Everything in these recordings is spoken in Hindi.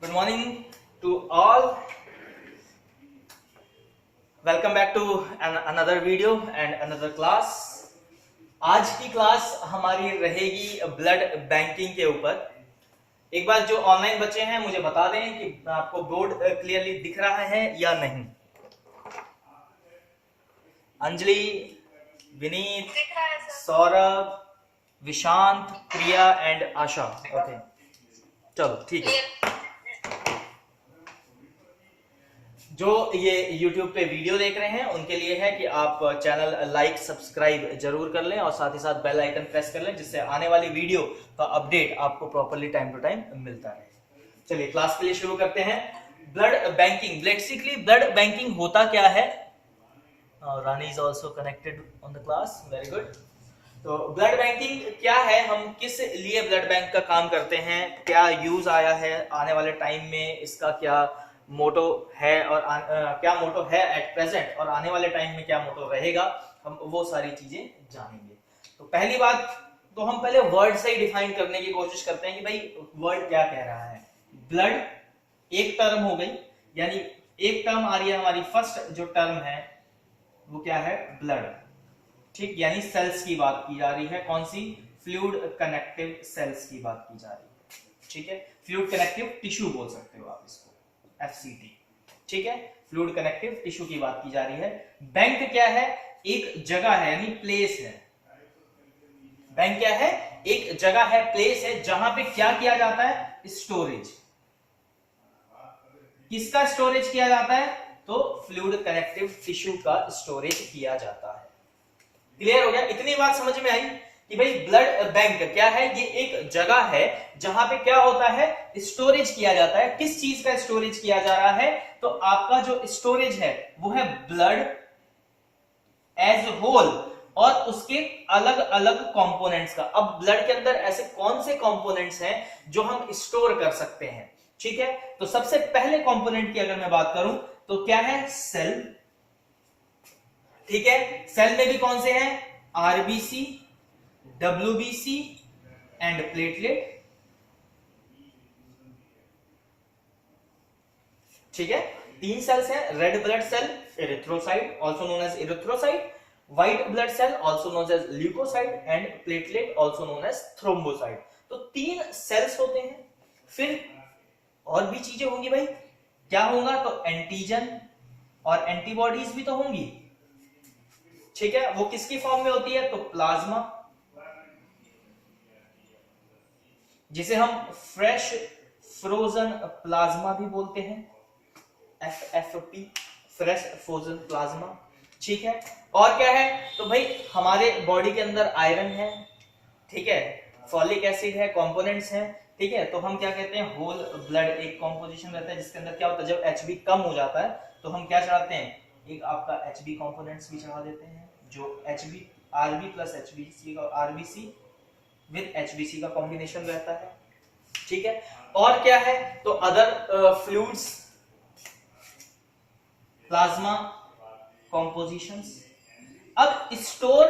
Good morning to all. Welcome back to another video and another class. आज की क्लास हमारी रहेगी ब्लड बैंकिंग के ऊपर। एक बार जो ऑनलाइन बच्चे हैं मुझे बता दें कि आपको बोर्ड क्लियरली दिख रहा है या नहीं। अंजलि, विनीत, सौरभ, विशांत, प्रिया एंड आशा। ओके, चलो ठीक है। जो ये YouTube पे वीडियो देख रहे हैं उनके लिए है कि आप चैनल लाइक सब्सक्राइब जरूर कर लें और साथ ही साथ बेल आइकन प्रेस कर लें, जिससे आने वाली वीडियो का अपडेट आपको प्रॉपर्ली टाइम टू टाइम मिलता रहे। चलिए क्लास के लिए शुरू करते हैं। Blood banking, basically blood banking होता क्या है? Rani is also connected on the class, very good. तो ब्लड बैंकिंग क्या है, हम किस लिए ब्लड बैंक का काम करते हैं, क्या यूज आया है, आने वाले टाइम में इसका क्या मोटो है और क्या मोटो है एट प्रेजेंट और आने वाले टाइम में क्या मोटो रहेगा, हम वो सारी चीजें जानेंगे। तो पहली बात तो हम पहले वर्ड से ही डिफाइन करने की कोशिश करते हैं कि भाई वर्ड क्या कह रहा है। ब्लड एक टर्म हो गई, यानी एक टर्म आ रही है हमारी, फर्स्ट जो टर्म है वो क्या है? ब्लड। ठीक, यानी सेल्स की बात की जा रही है। कौन सी? फ्लूइड कनेक्टिव सेल्स की बात की जा रही है। ठीक है, फ्लूइड कनेक्टिव टिश्यू बोल सकते हो आप इसको, FCT। ठीक है, फ्लूइड कनेक्टिव टिश्यू की बात की जा रही है। बैंक क्या है? एक जगह है, यानी प्लेस है। बैंक क्या है? एक जगह है, प्लेस है, जहां पे क्या किया जाता है? स्टोरेज। किसका स्टोरेज किया जाता है? तो फ्लूइड कनेक्टिव टिश्यू का स्टोरेज किया जाता है। क्लियर हो गया? इतनी बात समझ में आई कि भाई ब्लड बैंक क्या है? ये एक जगह है जहां पे क्या होता है? स्टोरेज किया जाता है। किस चीज का स्टोरेज किया जा रहा है? तो आपका जो स्टोरेज है वो है ब्लड एज होल और उसके अलग अलग कंपोनेंट्स का। अब ब्लड के अंदर ऐसे कौन से कंपोनेंट्स हैं जो हम स्टोर कर सकते हैं? ठीक है, तो सबसे पहले कंपोनेंट की अगर मैं बात करूं तो क्या है? सेल। ठीक है, सेल में भी कौन से हैं? RBC, WBC and platelet. ठीक है, तीन सेल्स हैं। Red blood cell, erythrocyte also known as erythrocyte, white blood cell also known as leukocyte and platelet also known as thrombocyte. तो तीन सेल्स होते हैं। फिर और भी चीजें होंगी भाई। क्या होगा? तो एंटीजन और एंटीबॉडीज भी तो होंगी। ठीक है, वो किसकी फॉर्म में होती है? तो प्लाज्मा, जिसे हम फ्रेश फ्रोजन प्लाज्मा भी बोलते हैं, FFP, फ्रेश फ्रोजन प्लाज्मा। ठीक है, और क्या है? तो भाई हमारे बॉडी के अंदर आयरन है, ठीक है, फॉलिक एसिड है, कंपोनेंट्स हैं। ठीक है, तो हम क्या कहते हैं? होल ब्लड एक कॉम्पोजिशन रहता है जिसके अंदर क्या होता है? जब HB कम हो जाता है तो हम क्या चढ़ाते हैं? एक आपका HB कंपोनेंट्स भी चढ़ा देते हैं, जो HB RB प्लस HBC का RBC विद HBC का कॉम्बिनेशन रहता है। ठीक है, और क्या है? तो अदर फ्लूइड्स, प्लाज्मा कॉम्पोजिशंस। अब स्टोर,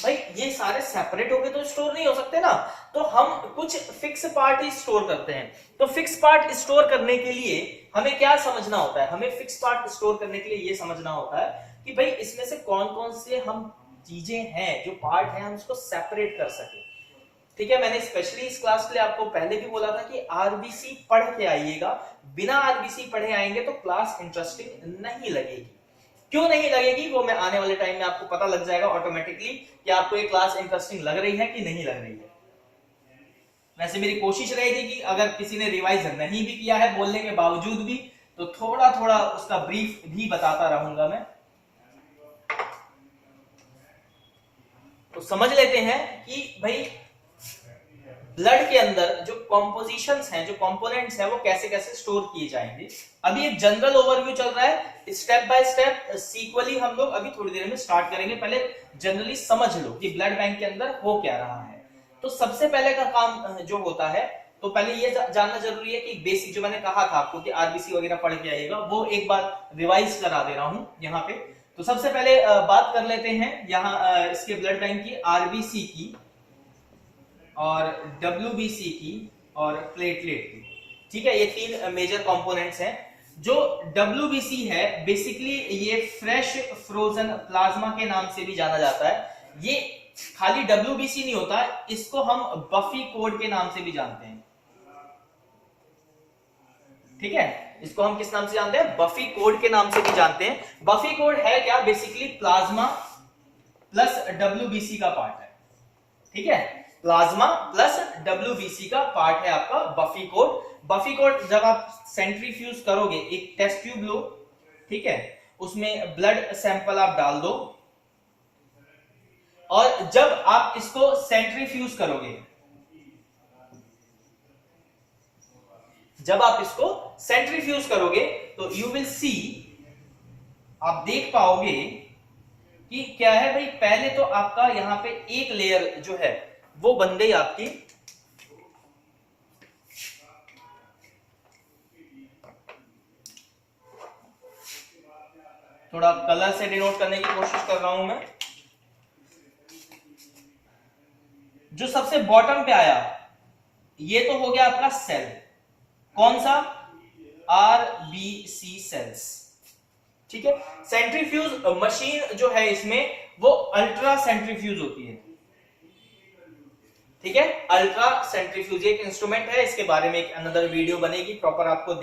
भाई ये सारे सेपरेट हो गए तो स्टोर नहीं हो सकते ना, तो हम कुछ फिक्स पार्ट ही स्टोर करते हैं। तो फिक्स पार्ट स्टोर करने के लिए हमें क्या समझना होता है? हमें फिक्स पार्ट स्टोर करने के लिए ये समझना होता है कि भाई इसमें से कौन कौन से हम चीजें हैं, जो पार्ट है, हम उसको सेपरेट कर सके। ठीक है, मैंने स्पेशली इस क्लास के लिए आपको पहले भी बोला था कि आरबीसी पढ़ के आइएगा। बिना आरबीसी पढ़े आएंगे तो क्लास इंटरेस्टिंग नहीं लगेगी। क्यों नहीं लगेगी वो मैं आने वाले टाइम में आपको पता लग जाएगा ऑटोमेटिकली कि आपको ये क्लास इंटरेस्टिंग लग रही है कि नहीं लग रही है। वैसे मेरी कोशिश रहेगी कि अगर किसी ने रिवाइज नहीं भी किया है बोलने के बावजूद भी, तो थोड़ा थोड़ा उसका ब्रीफ भी बताता रहूंगा मैं। तो समझ लेते हैं कि भाई ब्लड के अंदर जो कॉम्पोजिशंस हैं, जो कंपोनेंट्स हैं, वो कैसे कैसे स्टोर किए जाएंगे। अभी एक जनरल ओवरव्यू चल रहा है, स्टेप बाय स्टेप सीक्वली हम लोग अभी थोड़ी देर में स्टार्ट करेंगे। पहले जनरली समझ लो कि ब्लड बैंक के अंदर हो क्या रहा है। तो सबसे पहले का काम जो होता है, तो पहले ये जानना जरूरी है कि बेसिक जो मैंने कहा था आपको कि आरबीसी वगैरह पढ़ के आइएगा, वो एक बार रिवाइज करा दे रहा हूं यहाँ पे। तो सबसे पहले बात कर लेते हैं यहाँ इसके ब्लड बैंक की, आरबीसी की और WBC की और प्लेटलेट की। ठीक है, ये 3 मेजर कंपोनेंट्स हैं। जो WBC है बेसिकली ये फ्रेश फ्रोजन प्लाज्मा के नाम से भी जाना जाता है। ये खाली WBC नहीं होता, इसको हम बफी कोड के नाम से भी जानते हैं। ठीक है, इसको हम किस नाम से जानते हैं? बफी कोड के नाम से भी जानते हैं। बफी कोड है क्या? बेसिकली प्लाज्मा प्लस WBC का पार्ट है। ठीक है, प्लाज्मा प्लस WBC का पार्ट है आपका बफी कोड। बफी कोड जब आप सेंट्रीफ्यूज करोगे, एक टेस्ट ट्यूब लो, ठीक है, उसमें ब्लड सैंपल आप डाल दो, और जब आप इसको सेंट्रीफ्यूज करोगे, जब आप इसको सेंट्रीफ्यूज करोगे तो यू विल सी, आप देख पाओगे कि क्या है भाई, पहले तो आपका यहां पे एक लेयर जो है वो बन गई आपकी थोड़ा कलर से डिनोट करने की कोशिश कर रहा हूं मैं। जो सबसे बॉटम पे आया ये तो हो गया आपका सेल, कौन सा? RBC cells. ठीक है, सेंट्रीफ्यूज मशीन जो है इसमें वो अल्ट्रा सेंट्रीफ्यूज होती है। ठीक है, अल्ट्रा सेंट्रीफ्यूज एक इंस्ट्रूमेंट है, इसके बारे में एक अनदर वीडियो बनेगी, प्रॉपर आपको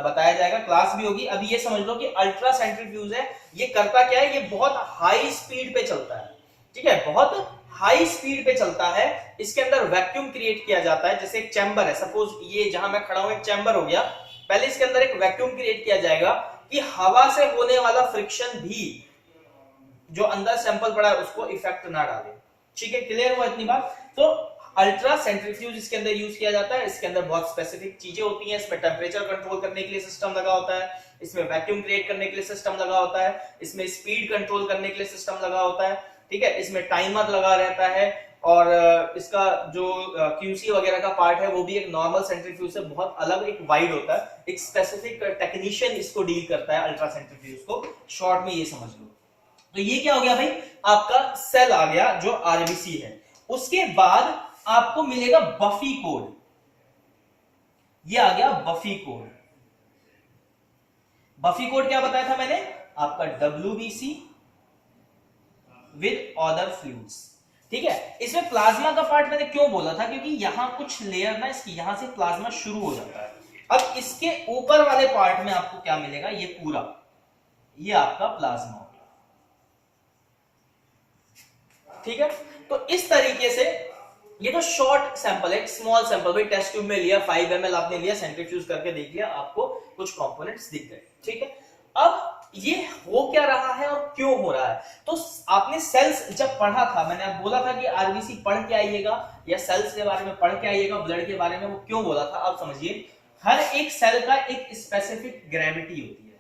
बताया जाएगा, क्लास भी होगी। अभी ये समझ लो कि अल्ट्रा सेंट्रीफ्यूज है, ये करता क्या है? ये बहुत हाई स्पीड पे चलता है। ठीक है, बहुत हाई स्पीड पे चलता है। इसके अंदर वैक्यूम क्रिएट किया जाता है। जैसे एक चैम्बर है, सपोज ये जहां मैं खड़ा हूं एक चैम्बर हो गया, पहले इसके अंदर एक वैक्यूम क्रिएट किया जाएगा कि हवा से होने वाला फ्रिक्शन भी जो अंदर सैंपल पड़ा है उसको इफेक्ट ना डाले। ठीक है, क्लियर हुआ इतनी बात? तो अल्ट्रा सेंट्रीफ्यूज इसके अंदर यूज किया जाता है। इसके अंदर बहुत स्पेसिफिक चीजें होती हैं। इसमें टेम्परेचर कंट्रोल करने के लिए सिस्टम लगा होता है, इसमें वैक्यूम क्रिएट करने के लिए सिस्टम लगा होता है, इसमें स्पीड कंट्रोल करने के लिए सिस्टम लगा होता है। ठीक है, इसमें टाइमर लगा रहता है, और इसका जो QC वगैरह का पार्ट है वो भी एक नॉर्मल सेंट्रीफ्यूज से बहुत अलग, एक वाइड होता है। एक स्पेसिफिक टेक्नीशियन इसको डील करता है अल्ट्रा सेंट्रीफ्यूज को, शॉर्ट में ये समझ लो। तो ये क्या हो गया भाई? आपका सेल आ गया जो RBC है। उसके बाद आपको मिलेगा बफी कोड, ये आ गया बफी कोड। बफी कोड क्या बताया था मैंने? आपका WBC विद अदर फ्लूइड्स। ठीक है, इसमें प्लाज्मा का पार्ट मैंने क्यों बोला था? क्योंकि यहां कुछ लेयर ना इसकी, यहां से प्लाज्मा शुरू हो जाता है। अब इसके ऊपर वाले पार्ट में आपको क्या मिलेगा? ये पूरा, ये आपका प्लाज्मा हो गया। ठीक है, तो इस तरीके से ये तो शॉर्ट सैंपल है, स्मॉल सैंपल, भाई टेस्ट ट्यूब में लिया 5 ml आपने लिया, सेंट्रीफ्यूज करके देख लिया, आपको कुछ कंपोनेंट्स दिख गए। ठीक है, अब ये हो क्या रहा है और क्यों हो रहा है? तो आपने सेल्स जब पढ़ा था, मैंने आप बोला था कि RBC पढ़ के आइएगा या सेल्स के बारे में पढ़ के आइएगा, ब्लड के बारे में, वो क्यों बोला था आप समझिए। हर एक सेल का एक स्पेसिफिक ग्रेविटी होती है,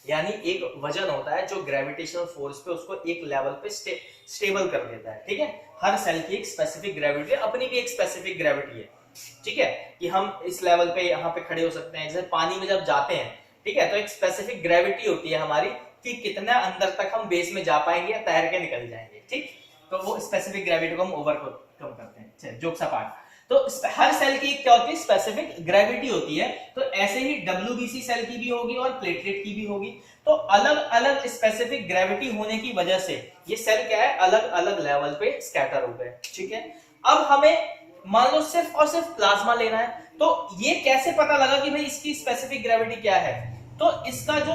यानी एक वजन होता है जो ग्रेविटेशनल फोर्स पे उसको एक लेवल पे स्टेबल कर देता है। ठीक है, हर सेल की एक स्पेसिफिक ग्रेविटी है, अपनी भी एक स्पेसिफिक ग्रेविटी है। ठीक है, कि हम इस लेवल पे यहाँ पे खड़े हो सकते हैं। जैसे पानी में जब जाते हैं, ठीक है, तो एक स्पेसिफिक ग्रेविटी होती है हमारी कि कितना अंदर तक हम बेस में जा पाएंगे या तैर के निकल जाएंगे। ठीक, तो वो स्पेसिफिक ग्रेविटी को हम ओवरकम करते हैं। जोक्स अपार्ट, तो हर सेल की क्या होती है? स्पेसिफिक ग्रेविटी होती है। तो ऐसे ही WBC सेल की भी होगी और प्लेटलेट की भी होगी। तो अलग अलग स्पेसिफिक ग्रेविटी होने की वजह से ये सेल क्या है? अलग अलग लेवल पे स्कैटर हो गए। ठीक है, अब हमें मान लो सिर्फ और सिर्फ प्लाज्मा लेना है, तो ये कैसे पता लगा कि भाई इसकी स्पेसिफिक ग्रेविटी क्या है? तो इसका जो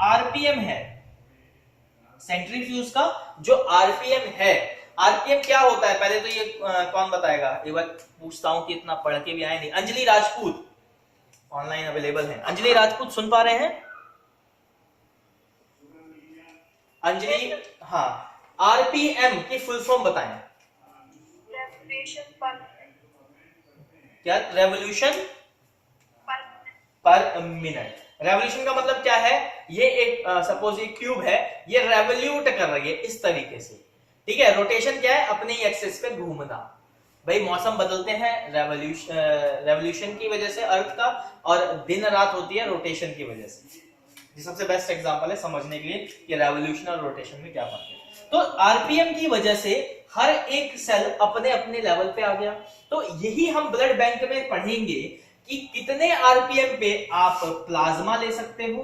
RPM है, सेंट्रीफ्यूज का जो RPM है, RPM क्या होता है पहले तो ये कौन बताएगा? एक बार पूछता हूं कि इतना पढ़ के भी आए नहीं। अंजलि राजपूत ऑनलाइन अवेलेबल है। अंजलि राजपूत सुन पा रहे हैं? अंजलि, हाँ, RPM की फुल फॉर्म बताएं। क्या? रेवोल्यूशन पर मिनट। रेवोल्यूशन का मतलब क्या है? ये एक सपोज एक ट्यूब है, ये रेवोल्यूट कर रही है इस तरीके से। ठीक है, रोटेशन क्या है? अपने ही एक्सिस पे घूमना। भाई मौसम बदलते हैं रेवोल्यूशन की वजह से अर्थ का, और दिन रात होती है रोटेशन की वजह से। ये सबसे बेस्ट एग्जांपल है समझने के लिए कि रेवोल्यूशन और रोटेशन में क्या फर्क है। तो आरपीएम की वजह से हर एक सेल अपने अपने लेवल पे आ गया। तो यही हम ब्लड बैंक में पढ़ेंगे कि कितने आरपीएम पे आप प्लाज्मा ले सकते हो,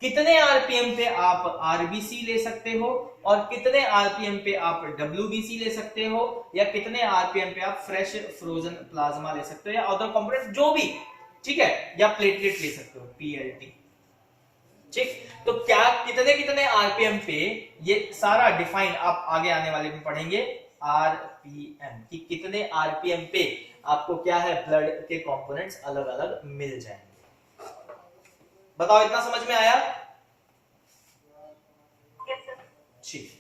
कितने आरपीएम पे आप आरबीसी ले सकते हो, और कितने आरपीएम पे आप डब्ल्यूबीसी ले सकते हो, या कितने आरपीएम पे आप फ्रेश फ्रोजन प्लाज्मा ले सकते हो, या अदर कंपोनेंट जो भी, ठीक है, या प्लेटलेट ले सकते हो, पीएलटी। ठीक, तो क्या कितने कितने आरपीएम पे, ये सारा डिफाइन आप आगे आने वाले में पढ़ेंगे, आरपीएम कि कितने आरपीएम पे आपको क्या है, ब्लड के कंपोनेंट्स अलग अलग मिल जाएंगे। बताओ, इतना समझ में आया? ठीक,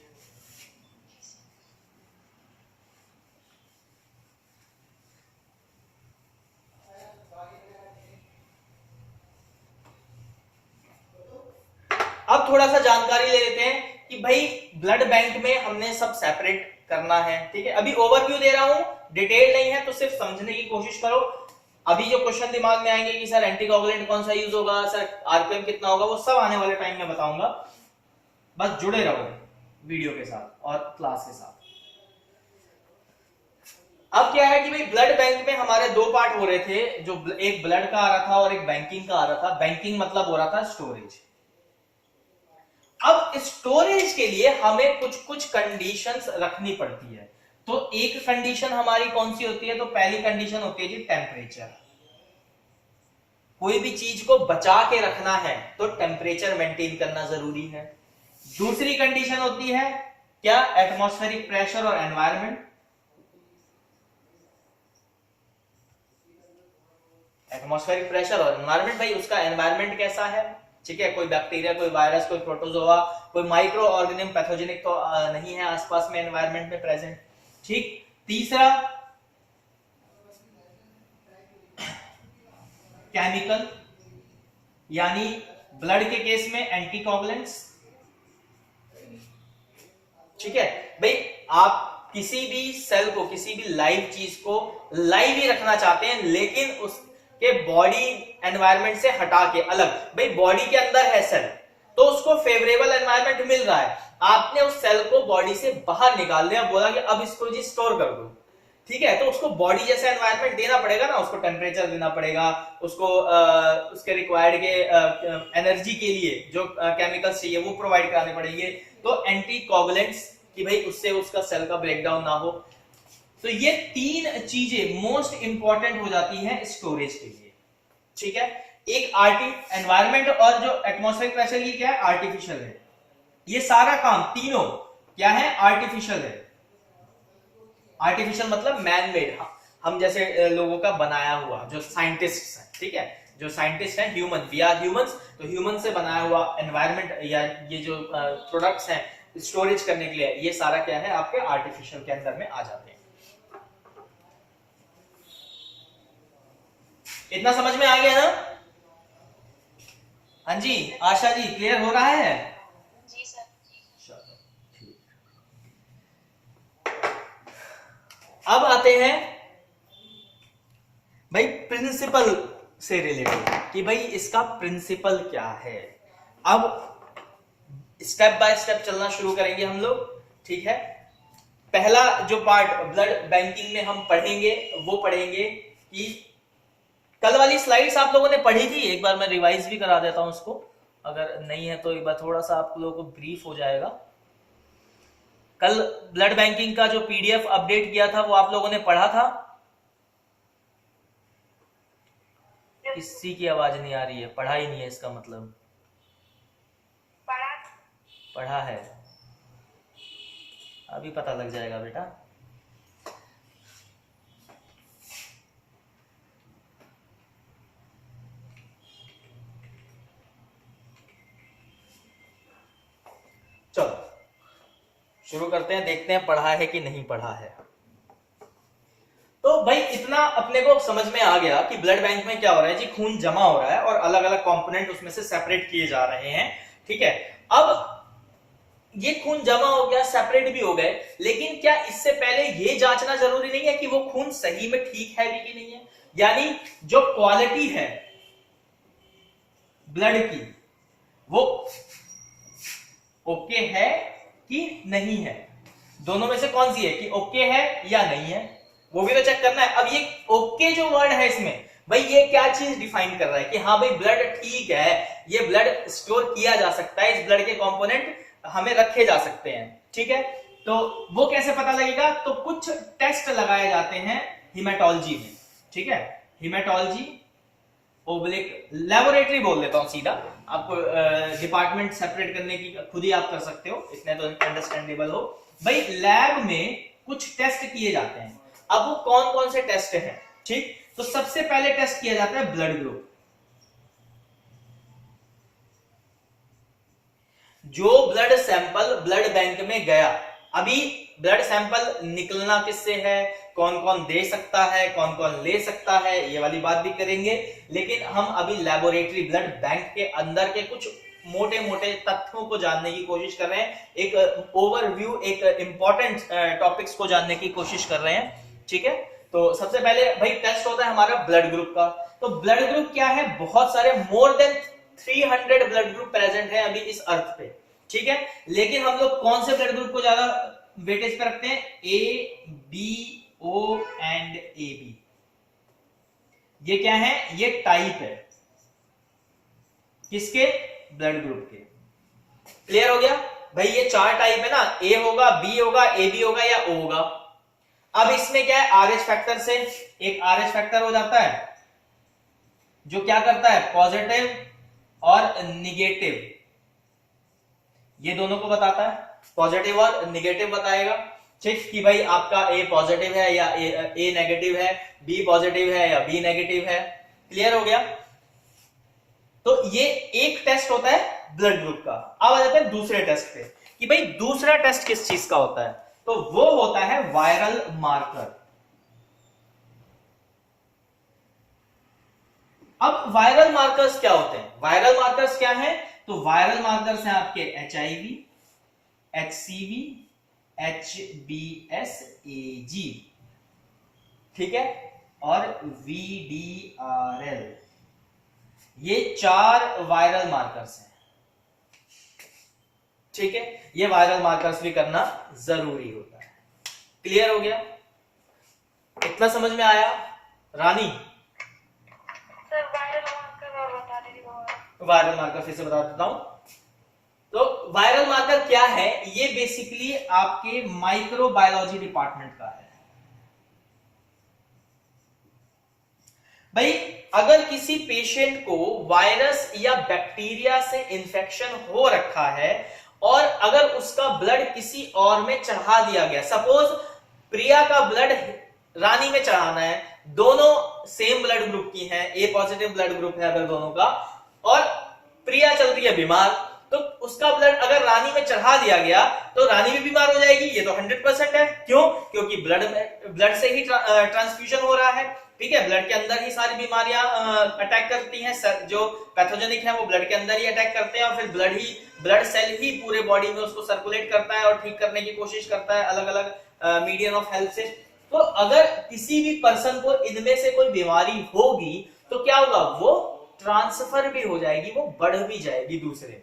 अब थोड़ा सा जानकारी ले लेते हैं कि भाई ब्लड बैंक में हमने सब सेपरेट करना है, ठीक है। अभी ओवरव्यू दे रहा हूं, डिटेल नहीं है, तो सिर्फ समझने की कोशिश करो। अभी जो क्वेश्चन दिमाग में आएंगे कि सर एंटीकोगुलेंट कौन सा यूज होगा, सर आरपीएम कितना होगा, वो सब आने वाले टाइम में बताऊंगा। बस जुड़े रहो वीडियो के साथ और क्लास के साथ। अब क्या है कि भाई ब्लड बैंक में हमारे दो पार्ट हो रहे थे, जो एक ब्लड का आ रहा था और एक बैंकिंग का आ रहा था। बैंकिंग मतलब हो रहा था स्टोरेज। अब स्टोरेज के लिए हमें कुछ कुछ कंडीशंस रखनी पड़ती है। तो एक कंडीशन हमारी कौन सी होती है, तो पहली कंडीशन होती है जी टेम्परेचर। कोई भी चीज को बचा के रखना है तो टेम्परेचर मेंटेन करना जरूरी है। दूसरी कंडीशन होती है क्या, एटमॉस्फेरिक प्रेशर और एनवायरनमेंट। एटमॉस्फेरिक प्रेशर और एनवायरनमेंट, भाई उसका एनवायरनमेंट कैसा है, ठीक है, कोई बैक्टीरिया, कोई वायरस, कोई प्रोटोजोआ, कोई माइक्रो ऑर्गेनिज्म पैथोजेनिक तो नहीं है आसपास में एनवायरनमेंट में प्रेजेंट। ठीक, तीसरा केमिकल, यानी ब्लड के केस में एंटीकोगुलेंट्स। ठीक है भाई, आप किसी भी सेल को, किसी भी लाइव चीज को लाइव ही रखना चाहते हैं, लेकिन उसके बॉडी एनवायरनमेंट से हटा के अलग। भाई बॉडी के अंदर है सेल, तो उसको फेवरेबल एनवायरनमेंट मिल रहा है, आपने उस सेल को बॉडी से बाहर निकाल दिया, बोला कि अब इसको जी स्टोर कर दो, ठीक है, तो उसको बॉडी जैसा एनवायरनमेंट देना पड़ेगा ना, उसको टेम्परेचर देना पड़ेगा, उसको उसके रिक्वायर्ड के एनर्जी के लिए जो केमिकल्स चाहिए वो प्रोवाइड कराने पड़ेंगे। तो एंटीकोगुलेंट्स कि भाई उससे उसका सेल का ब्रेकडाउन ना हो। तो ये तीन चीजें मोस्ट इंपॉर्टेंट हो जाती हैं स्टोरेज के लिए। ठीक है, एक एनवायरनमेंट और जो एटमॉस्फेरिक प्रेशर, ये क्या है, आर्टिफिशियल है। ये सारा काम तीनों क्या है, आर्टिफिशियल है। आर्टिफिशियल मतलब मैन मेड, हम जैसे लोगों का बनाया हुआ, जो साइंटिस्ट हैं, ठीक है, जो साइंटिस्ट हैं, ह्यूमन, वी आर ह्यूमंस, तो ह्यूमन से बनाया हुआ एनवायरनमेंट या ये जो प्रोडक्ट्स हैं स्टोरेज करने के लिए, ये सारा क्या है, आपके आर्टिफिशियल के अंदर में आ जाते हैं। इतना समझ में आ गया ना? हाँ जी, आशा जी, क्लियर हो रहा है? जी सर। अब आते हैं भाई प्रिंसिपल से रिलेटेड कि भाई इसका प्रिंसिपल क्या है। अब स्टेप बाय स्टेप चलना शुरू करेंगे हम लोग, ठीक है। पहला जो पार्ट ब्लड बैंकिंग में हम पढ़ेंगे वो पढ़ेंगे कि कल वाली स्लाइड्स आप लोगों ने पढ़ी थी, एक बार मैं रिवाइज भी करा देता हूं उसको, अगर नहीं है तो एक बार थोड़ा सा आप लोगों को ब्रीफ हो जाएगा। कल ब्लड बैंकिंग का जो पीडीएफ अपडेट किया था वो आप लोगों ने पढ़ा था? किसी की आवाज नहीं आ रही है, पढ़ा ही नहीं है इसका मतलब? पढ़ा है, अभी पता लग जाएगा बेटा। चलो शुरू करते हैं, देखते हैं पढ़ा है कि नहीं पढ़ा है। तो भाई इतना अपने को समझ में आ गया कि ब्लड बैंक में क्या हो रहा है जी, खून जमा हो रहा है और अलग अलग कंपोनेंट उसमें से सेपरेट किए जा रहे हैं। ठीक है, अब ये खून जमा हो गया, सेपरेट भी हो गए, लेकिन क्या इससे पहले ये जांचना जरूरी नहीं है कि वो खून सही में ठीक है भी कि नहीं है, यानी जो क्वालिटी है ब्लड की वो ओके है कि नहीं है, दोनों में से कौन सी है कि ओके है या नहीं है, वो भी तो चेक करना है। अब ये ओके जो वर्ड है इसमें, भाई ये क्या चीज डिफाइन कर रहा है कि हाँ भाई ब्लड ठीक है, ये ब्लड स्टोर किया जा सकता है, इस ब्लड के कंपोनेंट हमें रखे जा सकते हैं, ठीक है। तो वो कैसे पता लगेगा, तो कुछ टेस्ट लगाए जाते हैं हिमेटोलॉजी में, ठीक है। हिमेटोलॉजी ओब्लिक लेबोरेटरी बोल देता हूं सीधा, आपको डिपार्टमेंट सेपरेट करने की खुद ही आप कर सकते हो, इतने तो अंडरस्टैंडेबल हो। भाई लैब में कुछ टेस्ट किए जाते हैं, अब वो कौन कौन से टेस्ट हैं, ठीक। तो सबसे पहले टेस्ट किया जाता है ब्लड ग्रुप। जो ब्लड सैंपल ब्लड बैंक में गया, अभी ब्लड सैंपल निकलना किससे है, कौन कौन दे सकता है, कौन कौन ले सकता है, ये वाली बात भी करेंगे। लेकिन हम अभी लेबोरेटरी ब्लड बैंक के अंदर के कुछ मोटे मोटे तथ्यों को जानने की कोशिश कर रहे हैं, एक ओवरव्यू, एक इंपॉर्टेंट टॉपिक्स को जानने की कोशिश कर रहे हैं, ठीक है। तो सबसे पहले भाई टेस्ट होता है हमारा ब्लड ग्रुप का। तो ब्लड ग्रुप क्या है, बहुत सारे more than 300 blood group present है अभी इस अर्थ पे, ठीक है। लेकिन हम लोग कौन से ब्लड ग्रुप को ज्यादा वेटेज पे रखते हैं, A B O and A B. ये क्या है, ये टाइप है किसके, ब्लड ग्रुप के। क्लियर हो गया भाई, ये 4 टाइप है ना, ए होगा, बी होगा, ए बी होगा या ओ होगा। अब इसमें क्या है, आरएच फैक्टर से एक आरएच फैक्टर हो जाता है जो क्या करता है, पॉजिटिव और निगेटिव, ये दोनों को बताता है, पॉजिटिव और निगेटिव बताएगा, ठीक, कि भाई आपका ए पॉजिटिव है या ए नेगेटिव है, बी पॉजिटिव है या बी नेगेटिव है। क्लियर हो गया। तो ये एक टेस्ट होता है ब्लड ग्रुप का। अब आ जाते हैं दूसरे टेस्ट पे कि भाई दूसरा टेस्ट किस चीज का होता है, तो वो होता है वायरल मार्कर। अब वायरल मार्कर्स क्या होते हैं, वायरल मार्कर्स क्या है, तो वायरल मार्कर्स हैं आपके HIV, HCV, HBsAg, ठीक है, और VDRL, ये 4 वायरल मार्कर्स हैं, ठीक है। ये वायरल मार्कर्स भी करना जरूरी होता है। क्लियर हो गया, इतना समझ में आया रानी? सर वायरल मार्कर और बता दीजिए। वायरल मार्कर फिर से बता देता हूं। तो वायरल मार्कर क्या है, ये बेसिकली आपके माइक्रोबायोलॉजी डिपार्टमेंट का है। भाई अगर किसी पेशेंट को वायरस या बैक्टीरिया से इंफेक्शन हो रखा है और अगर उसका ब्लड किसी और में चढ़ा दिया गया, सपोज प्रिया का ब्लड रानी में चढ़ाना है, दोनों सेम ब्लड ग्रुप की हैं, ए पॉजिटिव ब्लड ग्रुप है अगर दोनों का, और प्रिया चल रही है बीमार, तो उसका ब्लड अगर रानी में चढ़ा दिया गया तो रानी भी बीमार हो जाएगी, ये तो 100% है। क्यों? क्योंकि ब्लड से ही ट्रांसफ्यूजन हो रहा है, ठीक है। ब्लड के अंदर ही सारी बीमारियां अटैक करती हैं, जो पैथोजेनिक है वो ब्लड के अंदर ही अटैक करते हैं, और फिर ब्लड सेल ही पूरे बॉडी में उसको सर्कुलेट करता है और ठीक करने की कोशिश करता है अलग अलग मीडियम ऑफ हेल्थ से। तो अगर किसी भी पर्सन को इनमें से कोई बीमारी होगी तो क्या होगा, वो ट्रांसफर भी हो जाएगी, वो बढ़ भी जाएगी दूसरे,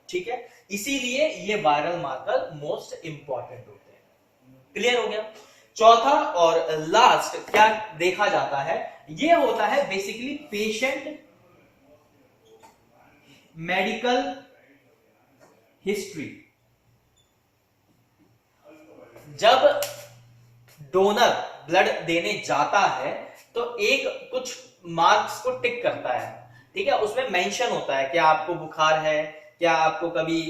ठीक है। इसीलिए ये वायरल मार्कर मोस्ट इंपॉर्टेंट होते हैं। क्लियर हो गया। चौथा और लास्ट क्या देखा जाता है, ये होता है बेसिकली पेशेंट मेडिकल हिस्ट्री। जब डोनर ब्लड देने जाता है तो एक कुछ मार्क्स को टिक करता है, ठीक है। उसमें मेंशन होता है क्या आपको बुखार है, क्या आपको कभी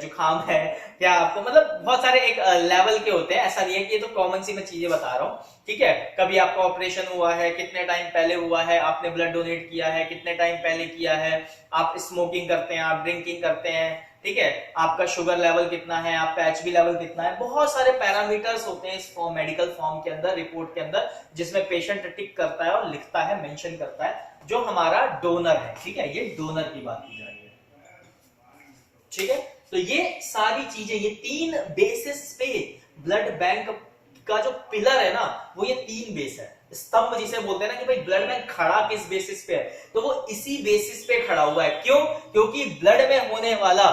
जुकाम है, क्या आपको, मतलब बहुत सारे एक लेवल के होते हैं, ऐसा नहीं है कि ये तो कॉमन सी मैं चीजें बता रहा हूँ, ठीक है। कभी आपका ऑपरेशन हुआ है, कितने टाइम पहले हुआ है, आपने ब्लड डोनेट किया है, कितने टाइम पहले किया है, आप स्मोकिंग करते हैं, आप ड्रिंकिंग करते हैं, ठीक है, आपका शुगर लेवल कितना है, आपका एचबी लेवल कितना है, बहुत सारे पैरामीटर्स होते हैं इस मेडिकल फॉर्म के अंदर, रिपोर्ट के अंदर, जिसमें पेशेंट टिक करता है और लिखता है, मेंशन करता है, जो हमारा डोनर है, ठीक है। ये डोनर की बात की जा रही है, ठीक है। तो ये सारी चीजें, ये 3 बेसिस पे ब्लड बैंक का जो पिलर है ना, वो ये 3 बेस है, स्तंभ जिसे बोलते हैं ना कि भाई ब्लड बैंक खड़ा किस बेसिस पे है, तो वो इसी बेसिस पे खड़ा हुआ है। क्यों? क्योंकि ब्लड में होने वाला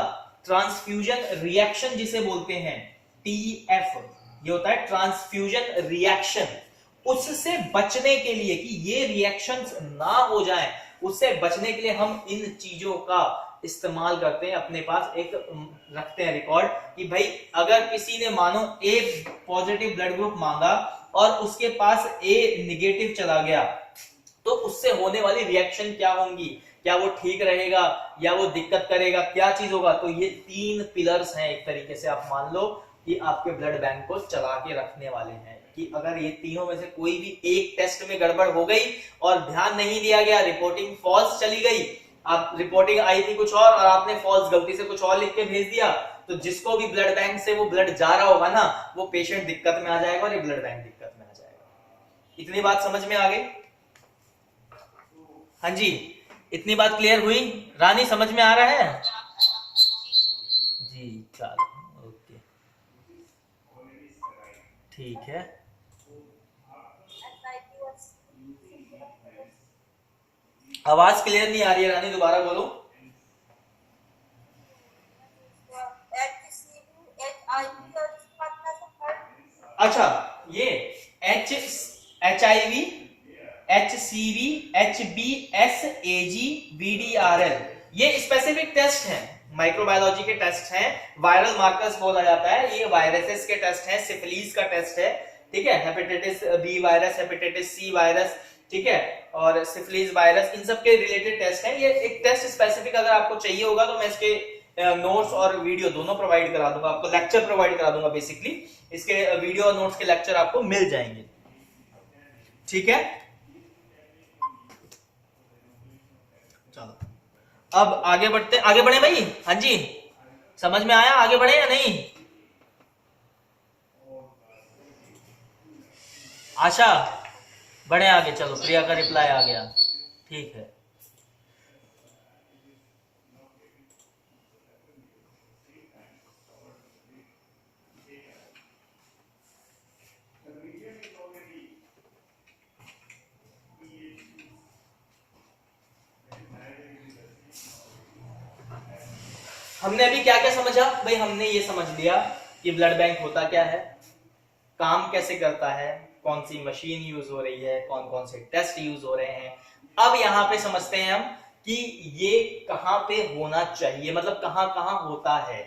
ट्रांसफ्यूजन रिएक्शन जिसे बोलते हैं TF, ये होता है ट्रांसफ्यूजन रिएक्शन, उससे बचने के लिए कि ये रिएक्शंस ना हो जाएं, उससे बचने के लिए हम इन चीजों का इस्तेमाल करते हैं, अपने पास एक रखते हैं रिकॉर्ड कि भाई अगर किसी ने मानो ए पॉजिटिव ब्लड ग्रुप मांगा और उसके पास ए निगेटिव चला गया, तो उससे होने वाली रिएक्शन क्या होंगी, क्या वो ठीक रहेगा या वो दिक्कत करेगा, क्या चीज होगा। तो ये 3 पिलर्स हैं, एक तरीके से आप मान लो कि आपके ब्लड बैंक को चला के रखने वाले हैं कि अगर ये तीनों में से कोई भी एक टेस्ट में गड़बड़ हो गई और ध्यान नहीं दिया गया, रिपोर्टिंग फॉल्स चली गई, आप रिपोर्टिंग आई थी कुछ और आपने फॉल्स गलती से कुछ और लिख के भेज दिया, तो जिसको भी ब्लड बैंक से वो ब्लड जा रहा होगा ना, वो पेशेंट दिक्कत में आ जाएगा और ये ब्लड बैंक दिक्कत में आ जाएगा। इतनी बात समझ में आ गई? हाँ जी, इतनी बात क्लियर हुई? रानी समझ में आ रहा है जी? चलो ओके, ठीक है। आवाज क्लियर नहीं आ रही है रानी, दोबारा बोलो। अच्छा, ये HIV, HCV, HBs, AG, VDRL ये स्पेसिफिक टेस्ट हैं, माइक्रोबायोलॉजी के टेस्ट हैं, वायरल मार्कर्स बोला जाता है, ये वायरसेस के टेस्ट हैं, सिफिलीज का टेस्ट है, ठीक है, hepatitis B virus, hepatitis C virus, ठीक है, और सिफिलीज वायरस, इन सब के रिलेटेड टेस्ट हैं। ये एक टेस्ट स्पेसिफिक अगर आपको चाहिए होगा तो मैं इसके नोट्स और वीडियो दोनों प्रोवाइड करा दूंगा, आपको लेक्चर प्रोवाइड करा दूंगा, बेसिकली इसके वीडियो और नोट्स के लेक्चर आपको मिल जाएंगे, ठीक है। चलो अब आगे बढ़ते, आगे बढ़े भाई? हाँ जी, समझ में आया? आगे बढ़े या नहीं? आशा बढ़े आगे, चलो प्रिया का रिप्लाई आ गया, ठीक है। हमने अभी क्या क्या समझा भाई? हमने ये समझ लिया कि ब्लड बैंक होता क्या है, काम कैसे करता है, कौन सी मशीन यूज हो रही है, कौन कौन से टेस्ट यूज हो रहे हैं। अब यहाँ पे समझते हैं हम कि ये कहाँ पे होना चाहिए, मतलब कहाँ कहाँ होता है,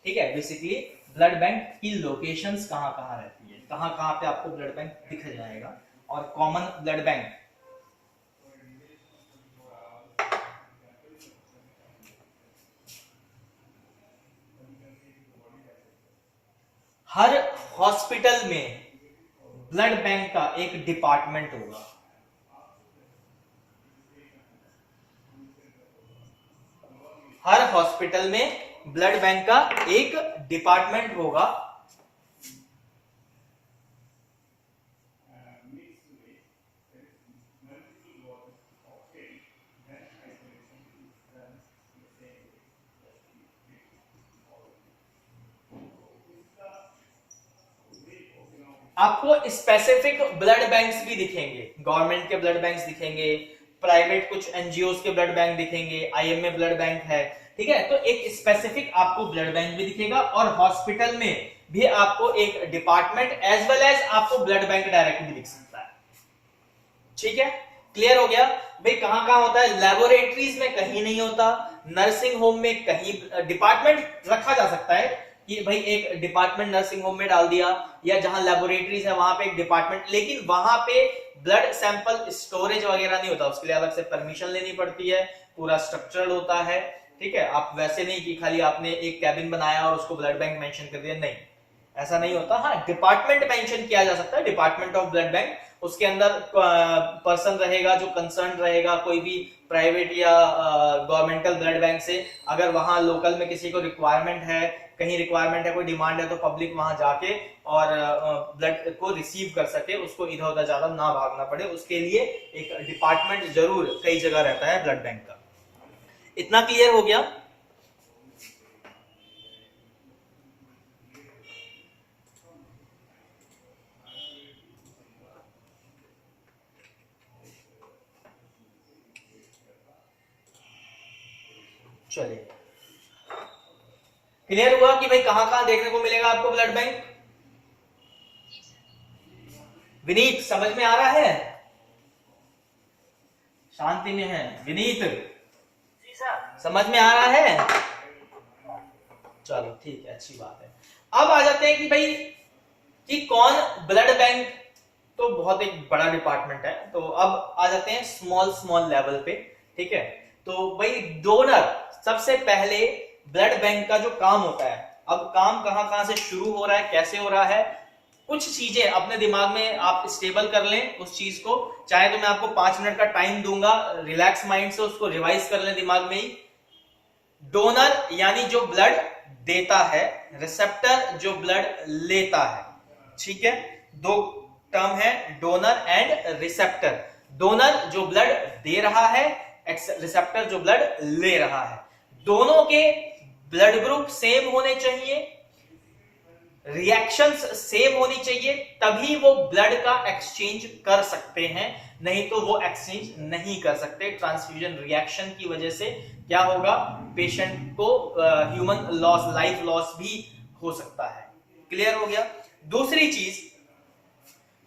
ठीक है। बेसिकली ब्लड बैंक की लोकेशंस कहाँ कहाँ रहती है, कहाँ कहाँ पे आपको ब्लड बैंक दिख जाएगा। और कॉमन ब्लड बैंक हर हॉस्पिटल में ब्लड बैंक का एक डिपार्टमेंट होगा, हर हॉस्पिटल में ब्लड बैंक का एक डिपार्टमेंट होगा। आपको स्पेसिफिक ब्लड बैंक्स भी दिखेंगे, गवर्नमेंट के ब्लड बैंक्स दिखेंगे, प्राइवेट कुछ एनजीओस के ब्लड बैंक दिखेंगे, आईएमए ब्लड बैंक है, ठीक है। तो एक स्पेसिफिक आपको ब्लड बैंक भी दिखेगा और हॉस्पिटल में भी आपको एक डिपार्टमेंट एज वेल एज आपको ब्लड बैंक डायरेक्ट भी दिख सकता है, ठीक है। क्लियर हो गया भाई? कहां कहां होता है? लैबोरेटरीज में कहीं नहीं होता, नर्सिंग होम में कहीं डिपार्टमेंट रखा जा सकता है कि भाई एक डिपार्टमेंट नर्सिंग होम में डाल दिया, या जहां लैबोरेटरीज है वहां पे एक डिपार्टमेंट, लेकिन वहां पे ब्लड सैंपल स्टोरेज वगैरह नहीं होता, उसके लिए अलग से परमिशन लेनी पड़ती है, पूरा स्ट्रक्चर्ड होता है, ठीक है। आप वैसे नहीं कि खाली आपने एक कैबिन बनाया और उसको ब्लड बैंक मेंशन कर दिया, नहीं, ऐसा नहीं होता। हाँ, डिपार्टमेंट मेंशन किया जा सकता है, डिपार्टमेंट ऑफ ब्लड बैंक, उसके अंदर पर्सन रहेगा जो कंसर्न रहेगा, कोई भी प्राइवेट या गवर्नमेंटल ब्लड बैंक से अगर वहां लोकल में किसी को रिक्वायरमेंट है, कहीं रिक्वायरमेंट है, कोई डिमांड है, तो पब्लिक वहां जाके और ब्लड को रिसीव कर सके, उसको इधर उधर ज्यादा ना भागना पड़े, उसके लिए एक डिपार्टमेंट जरूर कई जगह रहता है ब्लड बैंक का। इतना क्लियर हो गया? चलिए, क्लियर हुआ कि भाई कहां कहां देखने को मिलेगा आपको ब्लड बैंक? विनीत समझ में आ रहा है? शांति में है विनीत? जी सर। समझ में आ रहा है? चलो ठीक है, अच्छी बात है। अब आ जाते हैं कि भाई कि कौन ब्लड बैंक, तो बहुत एक बड़ा डिपार्टमेंट है, तो अब आ जाते हैं स्मॉल लेवल पे। ठीक है, तो भाई डोनर, सबसे पहले ब्लड बैंक का जो काम होता है, अब काम कहां से शुरू हो रहा है, कैसे हो रहा है, कुछ चीजें अपने दिमाग में आप स्टेबल कर लें उस चीज को। चाहे तो मैं आपको 5 मिनट का टाइम दूंगा, रिलैक्स माइंड से उसको रिवाइज कर लें दिमाग में ही। डोनर यानी जो ब्लड देता है, रिसेप्टर जो ब्लड लेता है। ठीक है, दो टर्म है, डोनर एंड रिसेप्टर। डोनर जो ब्लड दे रहा है, रिसेप्टर जो ब्लड ले रहा है। दोनों के ब्लड ग्रुप सेम होने चाहिए, रिएक्शंस सेम होनी चाहिए, तभी वो ब्लड का एक्सचेंज कर सकते हैं, नहीं तो वो एक्सचेंज नहीं कर सकते। ट्रांसफ्यूजन रिएक्शन की वजह से क्या होगा, पेशेंट को ह्यूमन लॉस, लाइफ लॉस भी हो सकता है। क्लियर हो गया? दूसरी चीज,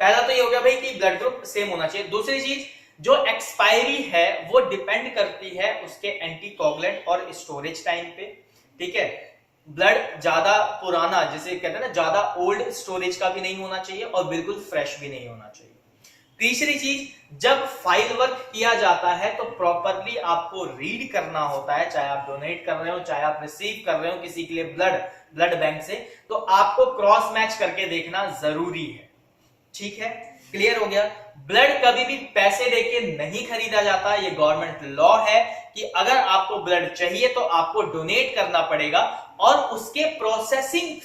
पहला तो ये हो गया भाई कि ब्लड ग्रुप सेम होना चाहिए। दूसरी चीज, जो एक्सपायरी है वो डिपेंड करती है उसके एंटीकोगुलेंट और स्टोरेज टाइम पे। ठीक है, ब्लड ज्यादा पुराना, जिसे कहते हैं ना, ज्यादा ओल्ड स्टोरेज का भी नहीं होना चाहिए और बिल्कुल फ्रेश भी नहीं होना चाहिए। तीसरी चीज, जब फाइल वर्क किया जाता है तो प्रॉपरली आपको रीड करना होता है, चाहे आप डोनेट कर रहे हो, चाहे आप रिसीव कर रहे हो किसी के लिए ब्लड बैंक से, तो आपको क्रॉस मैच करके देखना जरूरी है। ठीक है, क्लियर हो गया? ब्लड कभी भी पैसे देके नहीं खरीदा जाता, ये गवर्नमेंट लॉ है कि अगर आपको ब्लड चाहिए तो आपको डोनेट करना पड़ेगा और उसके प्रोसेसिंग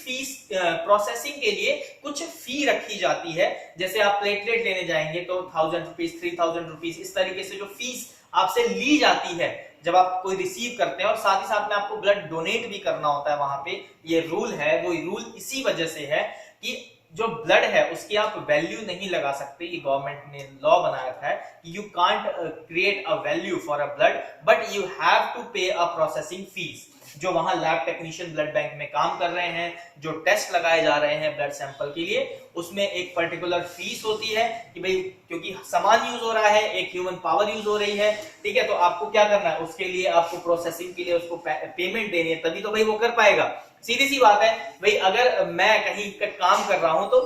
के लिए कुछ फी रखी जाती है। जैसे आप प्लेटलेट लेने जाएंगे तो 1000 रुपीज, 3000 रुपीज, इस तरीके से जो फीस आपसे ली जाती है जब आप कोई रिसीव करते हैं, और साथ ही साथ में आपको ब्लड डोनेट भी करना होता है वहां पे। ये रूल है, वो रूल इसी वजह से है कि जो ब्लड है उसकी आप वैल्यू नहीं लगा सकते। ये गवर्नमेंट ने लॉ बना रखा है कि you can't create a value for a blood, but you have to pay a processing fees. जो वहां लैब टेक्नीशियन ब्लड बैंक में काम कर रहे हैं, जो टेस्ट लगाए जा रहे हैं ब्लड सैंपल के लिए, उसमें एक पर्टिकुलर फीस होती है कि भाई क्योंकि सामान यूज हो रहा है, एक ह्यूमन पावर यूज हो रही है। ठीक है, तो आपको क्या करना है, उसके लिए आपको प्रोसेसिंग के लिए उसको पेमेंट देनी है, तभी तो भाई वो कर पाएगा। सीधी सी बात है भाई, अगर मैं कहीं का काम कर रहा हूं तो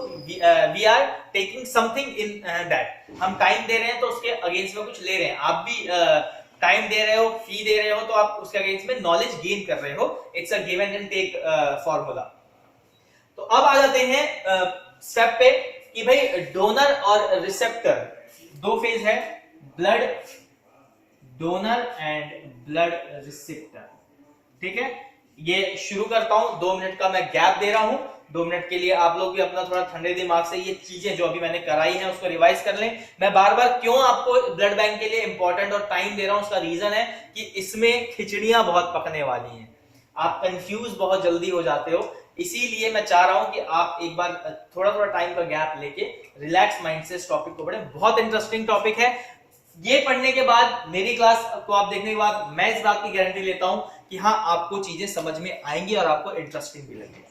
we are taking something in that, हम टाइम दे रहे हैं तो उसके अगेंस्ट में कुछ ले रहे हैं। आप भी टाइम दे रहे हो, फी दे रहे हो, तो आप उसके अगेंस्ट में नॉलेज गेन कर रहे हो। It's a give and take formula. तो अब आ जाते हैं स्टेप पे कि भाई डोनर और रिसेप्टर, दो फेज है, blood donor and blood receptor. ठीक है, ये शुरू करता हूं, 2 मिनट का मैं गैप दे रहा हूं। 2 मिनट के लिए आप लोग भी अपना थोड़ा ठंडे दिमाग से ये चीजें जो अभी मैंने कराई हैं उसको रिवाइज कर लें। मैं बार बार क्यों आपको ब्लड बैंक के लिए इंपॉर्टेंट और टाइम दे रहा हूं, उसका रीजन है कि इसमें खिचड़ियां बहुत पकने वाली हैं, आप कंफ्यूज बहुत जल्दी हो जाते हो। इसीलिए मैं चाह रहा हूं कि आप एक बार थोड़ा थोड़ा टाइम का गैप लेके रिलैक्स माइंड से इस टॉपिक को पढ़ें। बहुत इंटरेस्टिंग टॉपिक है। ये पढ़ने के बाद, मेरी क्लास को आप देखने के बाद, मैं इस बात की गारंटी लेता हूं कि हाँ, आपको चीजें समझ में आएंगी और आपको इंटरेस्टिंग भी लगेगी।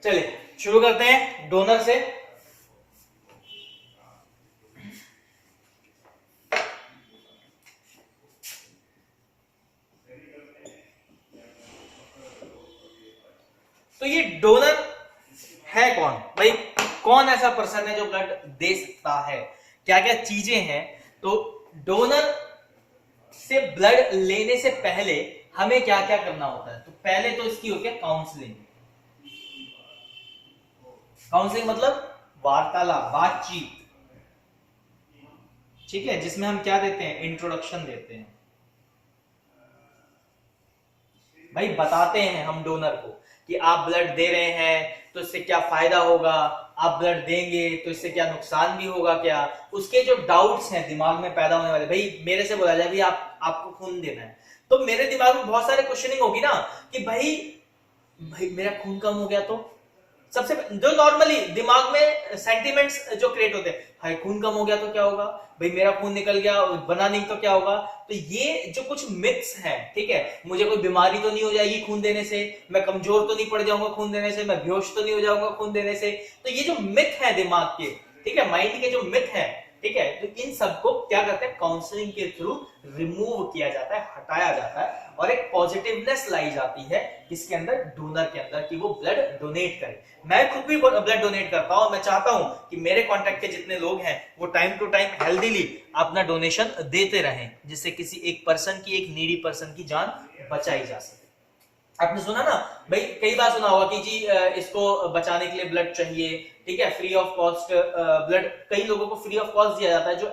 चलिए शुरू करते हैं डोनर से। तो ये डोनर है कौन भाई, कौन ऐसा पर्सन है जो ब्लड दे सकता है, क्या क्या चीजें हैं। तो डोनर से ब्लड लेने से पहले हमें क्या क्या करना होता है, तो पहले तो इसकी होती है काउंसलिंग। काउंसलिंग मतलब वार्तालाप, बातचीत, ठीक है, जिसमें हम क्या देते हैं, इंट्रोडक्शन देते हैं। भाई बताते हैं हम डोनर को कि आप ब्लड दे रहे हैं तो इससे क्या फायदा होगा, आप ब्लड देंगे तो इससे क्या नुकसान भी होगा क्या, उसके जो डाउट्स हैं दिमाग में पैदा होने वाले। भाई मेरे से बोला जाए भी आपको खून देना है, तो मेरे दिमाग में बहुत सारे क्वेश्चनिंग होगी ना कि भाई मेरा खून कम हो गया तो सबसे जो नॉर्मली दिमाग में सेंटिमेंट्स जो क्रिएट होते हैं, हाय खून कम हो गया तो क्या होगा, भाई मेरा खून निकल गया बना नहीं तो क्या होगा। तो ये जो कुछ मिथ्स हैं, ठीक है, मुझे कोई बीमारी तो नहीं हो जाएगी खून देने से, मैं कमजोर तो नहीं पड़ जाऊंगा खून देने से, मैं बेहोश तो नहीं हो जाऊंगा खून देने से। तो ये जो मिथ है दिमाग के, ठीक है, माइंड के जो मिथ है, ठीक है, तो इन सबको क्या करते हैं, काउंसलिंग के थ्रू रिमूव किया जाता है, हटाया जाता है, और एक पॉजिटिवनेस लाई जाती है किसके अंदर, डोनर के अंदर, कि वो ब्लड डोनेट करे। मैं खुद भी ब्लड डोनेट करता हूं, मैं चाहता हूं कि मेरे कांटेक्ट के जितने लोग हैं वो टाइम टू टाइम हेल्दीली अपना डोनेशन देते रहें, जिससे किसी एक पर्सन की, एक नीडी पर्सन की जान बचाई जा सके। आपने सुना ना भाई, कई बार सुना होगा कि जी इसको बचाने के लिए ब्लड चाहिए, ठीक है, फ्री ऑफ कॉस्ट ब्लड कई लोगों को फ्री ऑफ कॉस्ट दिया जाता है जो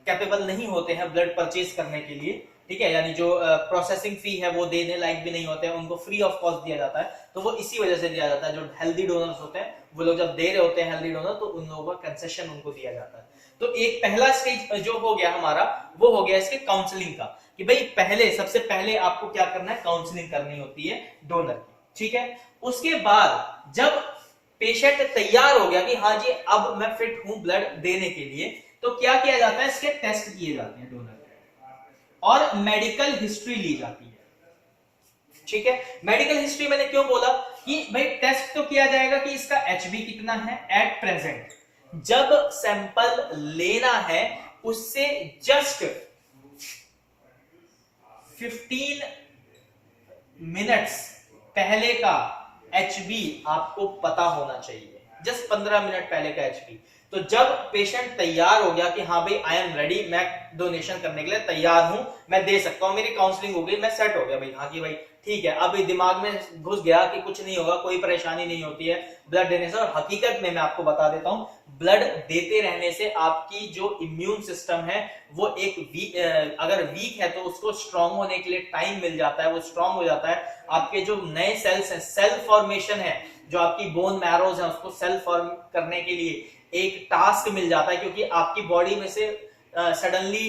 कैपेबल नहीं होते हैं ब्लड परचेज करने के लिए, ठीक है, यानी जो प्रोसेसिंग फी है वो देने लायक भी नहीं होते हैं, उनको फ्री ऑफ कॉस्ट दिया जाता है। तो वो इसी वजह से दिया जाता है, जो हेल्दी डोनर्स होते हैं वो लोग जब दे रहे होते हैं हेल्दी डोनर, तो उन लोगों का कंसेशन उनको दिया जाता है। तो एक पहला स्टेज जो हो गया हमारा, वो हो गया इसके काउंसलिंग का, कि भाई सबसे पहले आपको क्या करना है, काउंसलिंग करनी होती है डोनर की, ठीक है। उसके बाद जब पेशेंट तैयार हो गया कि हाँ जी अब मैं फिट हूं ब्लड देने के लिए, तो क्या किया जाता है, इसके टेस्ट किए जाते हैं डोनर और मेडिकल हिस्ट्री ली जाती है, ठीक है। मेडिकल हिस्ट्री मैंने क्यों बोला कि भाई टेस्ट तो किया जाएगा कि इसका एचबी कितना है एट प्रेजेंट, जब सैंपल लेना है उससे जस्ट 15 मिनट्स पहले का एचबी आपको पता होना चाहिए, जस्ट 15 मिनट पहले का एचबी। तो जब पेशेंट तैयार हो गया कि हाँ भाई आई एम रेडी, मैं डोनेशन करने के लिए तैयार हूं, मैं दे सकता हूं, मेरी काउंसलिंग हो गई, मैं सेट हो गया भाई, हाँ कि भाई ठीक है, अब दिमाग में घुस गया कि कुछ नहीं होगा, कोई परेशानी नहीं होती है ब्लड देने से। और हकीकत में मैं आपको बता देता हूं, ब्लड देते रहने से आपकी जो इम्यून सिस्टम है वो अगर वीक है तो उसको स्ट्रांग होने के लिए टाइम मिल जाता है, वो स्ट्रांग हो जाता है। आपके जो नए सेल्स हैं, सेल फॉर्मेशन है, जो आपकी बोन मैरोज है उसको सेल फॉर्म करने के लिए एक टास्क मिल जाता है, क्योंकि आपकी बॉडी में से सडनली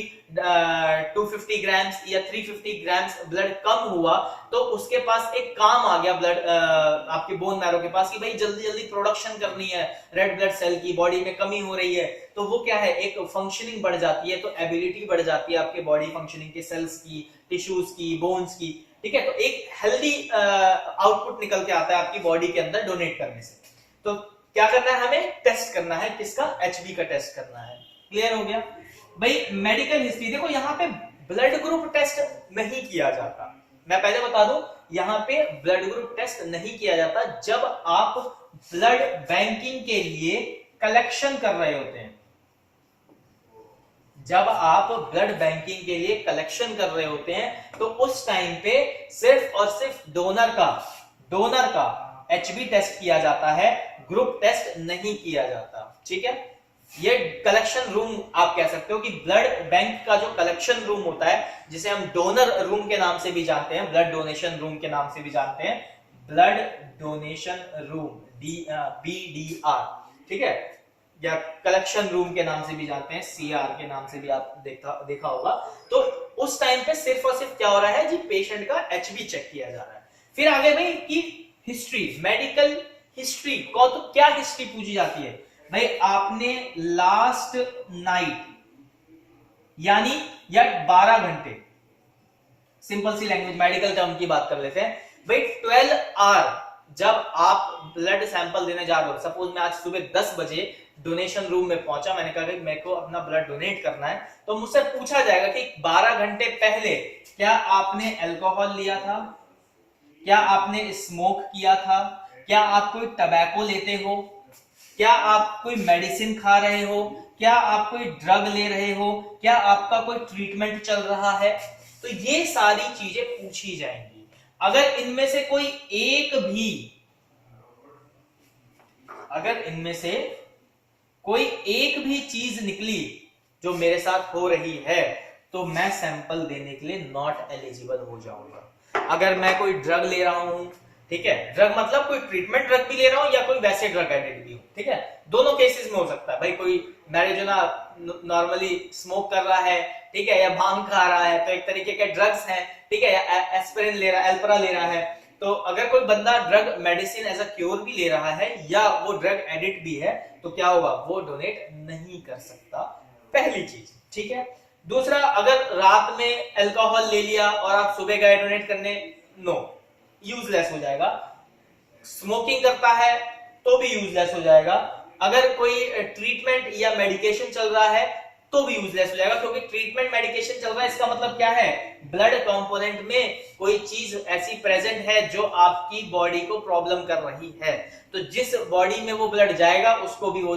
250 ग्राम्स या 350 ग्राम्स ब्लड कम हुआ, तो उसके पास एक काम आ गया ब्लड आपके बोन मैरो के पास कि भाई जल्दी जल्दी प्रोडक्शन करनी है रेड ब्लड सेल की, बॉडी में कमी हो रही है, तो वो क्या है, एक फंक्शनिंग बढ़ जाती है, तो एबिलिटी बढ़ जाती है आपके बॉडी फंक्शनिंग के, सेल्स की, टिश्यूज की, बोन्स की, ठीक है। तो एक हेल्दी आउटपुट निकल के आता है आपकी बॉडी के अंदर डोनेट करने से। तो क्या करना है, हमें टेस्ट करना है, किसका, एचबी का टेस्ट करना है। क्लियर हो गया भाई। मेडिकल हिस्ट्री देखो, यहाँ पे ब्लड ग्रुप टेस्ट नहीं किया जाता, मैं पहले बता दूं, यहाँ पे ब्लड ग्रुप टेस्ट नहीं किया जाता जब आप ब्लड बैंकिंग के लिए कलेक्शन कर रहे होते हैं। जब आप ब्लड बैंकिंग के लिए कलेक्शन कर रहे होते हैं तो उस टाइम पे सिर्फ और सिर्फ डोनर का एचबी टेस्ट किया जाता है, ग्रुप टेस्ट नहीं किया जाता, ठीक है। ये कलेक्शन रूम आप कह सकते हो कि ब्लड बैंक का जो कलेक्शन रूम होता है, जिसे हम डोनर रूम के नाम से भी जानते हैं, ब्लड डोनेशन रूम के नाम से भी जानते हैं, ब्लड डोनेशन रूम BDR, ठीक है, या कलेक्शन रूम के नाम से भी जानते हैं, CR के नाम से भी आप देखा होगा। तो उस टाइम पे सिर्फ और सिर्फ क्या हो रहा है जी, पेशेंट का एचबी चेक किया जा रहा है। फिर आगे भाई की हिस्ट्री, मेडिकल हिस्ट्री को तो क्या हिस्ट्री पूछी जाती है भाई, आपने लास्ट नाइट यानी या 12 घंटे, सिंपल सी लैंग्वेज मेडिकल टर्म की बात कर लेते हैं भाई, 12 आवर जब आप ब्लड सैंपल देने जा रहे हो, सपोज मैं आज सुबह 10 बजे डोनेशन रूम में पहुंचा, मैंने कहा कि मेरे को अपना ब्लड डोनेट करना है, तो मुझसे पूछा जाएगा कि 12 घंटे पहले क्या आपने अल्कोहल लिया था, क्या आपने स्मोक किया था, क्या आप कोई टबैको लेते हो, क्या आप कोई मेडिसिन खा रहे हो, क्या आप कोई ड्रग ले रहे हो, क्या आपका कोई ट्रीटमेंट चल रहा है। तो ये सारी चीजें पूछी जाएंगी। अगर इनमें से कोई एक भी अगर इनमें से कोई एक भी चीज निकली जो मेरे साथ हो रही है तो मैं सैंपल देने के लिए नॉट एलिजिबल हो जाऊंगा। अगर मैं कोई ड्रग ले रहा हूं, ठीक है, ड्रग मतलब कोई ट्रीटमेंट ड्रग भी ले रहा हूं या कोई वैसे ड्रग एडिक्ट भी हूं, ठीक है, दोनों केसेस में हो सकता है। भाई कोई मैरिजुना नॉर्मली स्मोक कर रहा है, ठीक है, या भांग खा रहा है, तो एक तरीके के ड्रग्स हैं, ठीक है, या एस्पिरिन ले रहा है, एल्परा ले रहा है। तो अगर कोई बंदा drug medicine as a cure भी ले रहा है या वो ड्रग एडिक्ट भी है तो क्या होगा, वो डोनेट नहीं कर सकता, पहली चीज, ठीक है। दूसरा, अगर रात में अल्कोहल ले लिया और आप सुबह गए डोनेट करने, नो, यूजलेस हो जाएगा। स्मोकिंग करता है तो भी यूजलेस हो जाएगा। अगर कोई ट्रीटमेंट या मेडिकेशन चल रहा है तो भी यूजलेस हो जाएगा, क्योंकि ट्रीटमेंट मेडिकेशन चल रहा है इसका मतलब क्या है, ब्लड कंपोनेंट में कोई चीज ऐसी प्रेजेंट है जो आपकी बॉडी को प्रॉब्लम कर रही है, तो जिस बॉडी में वो ब्लड जाएगा उसको भी वो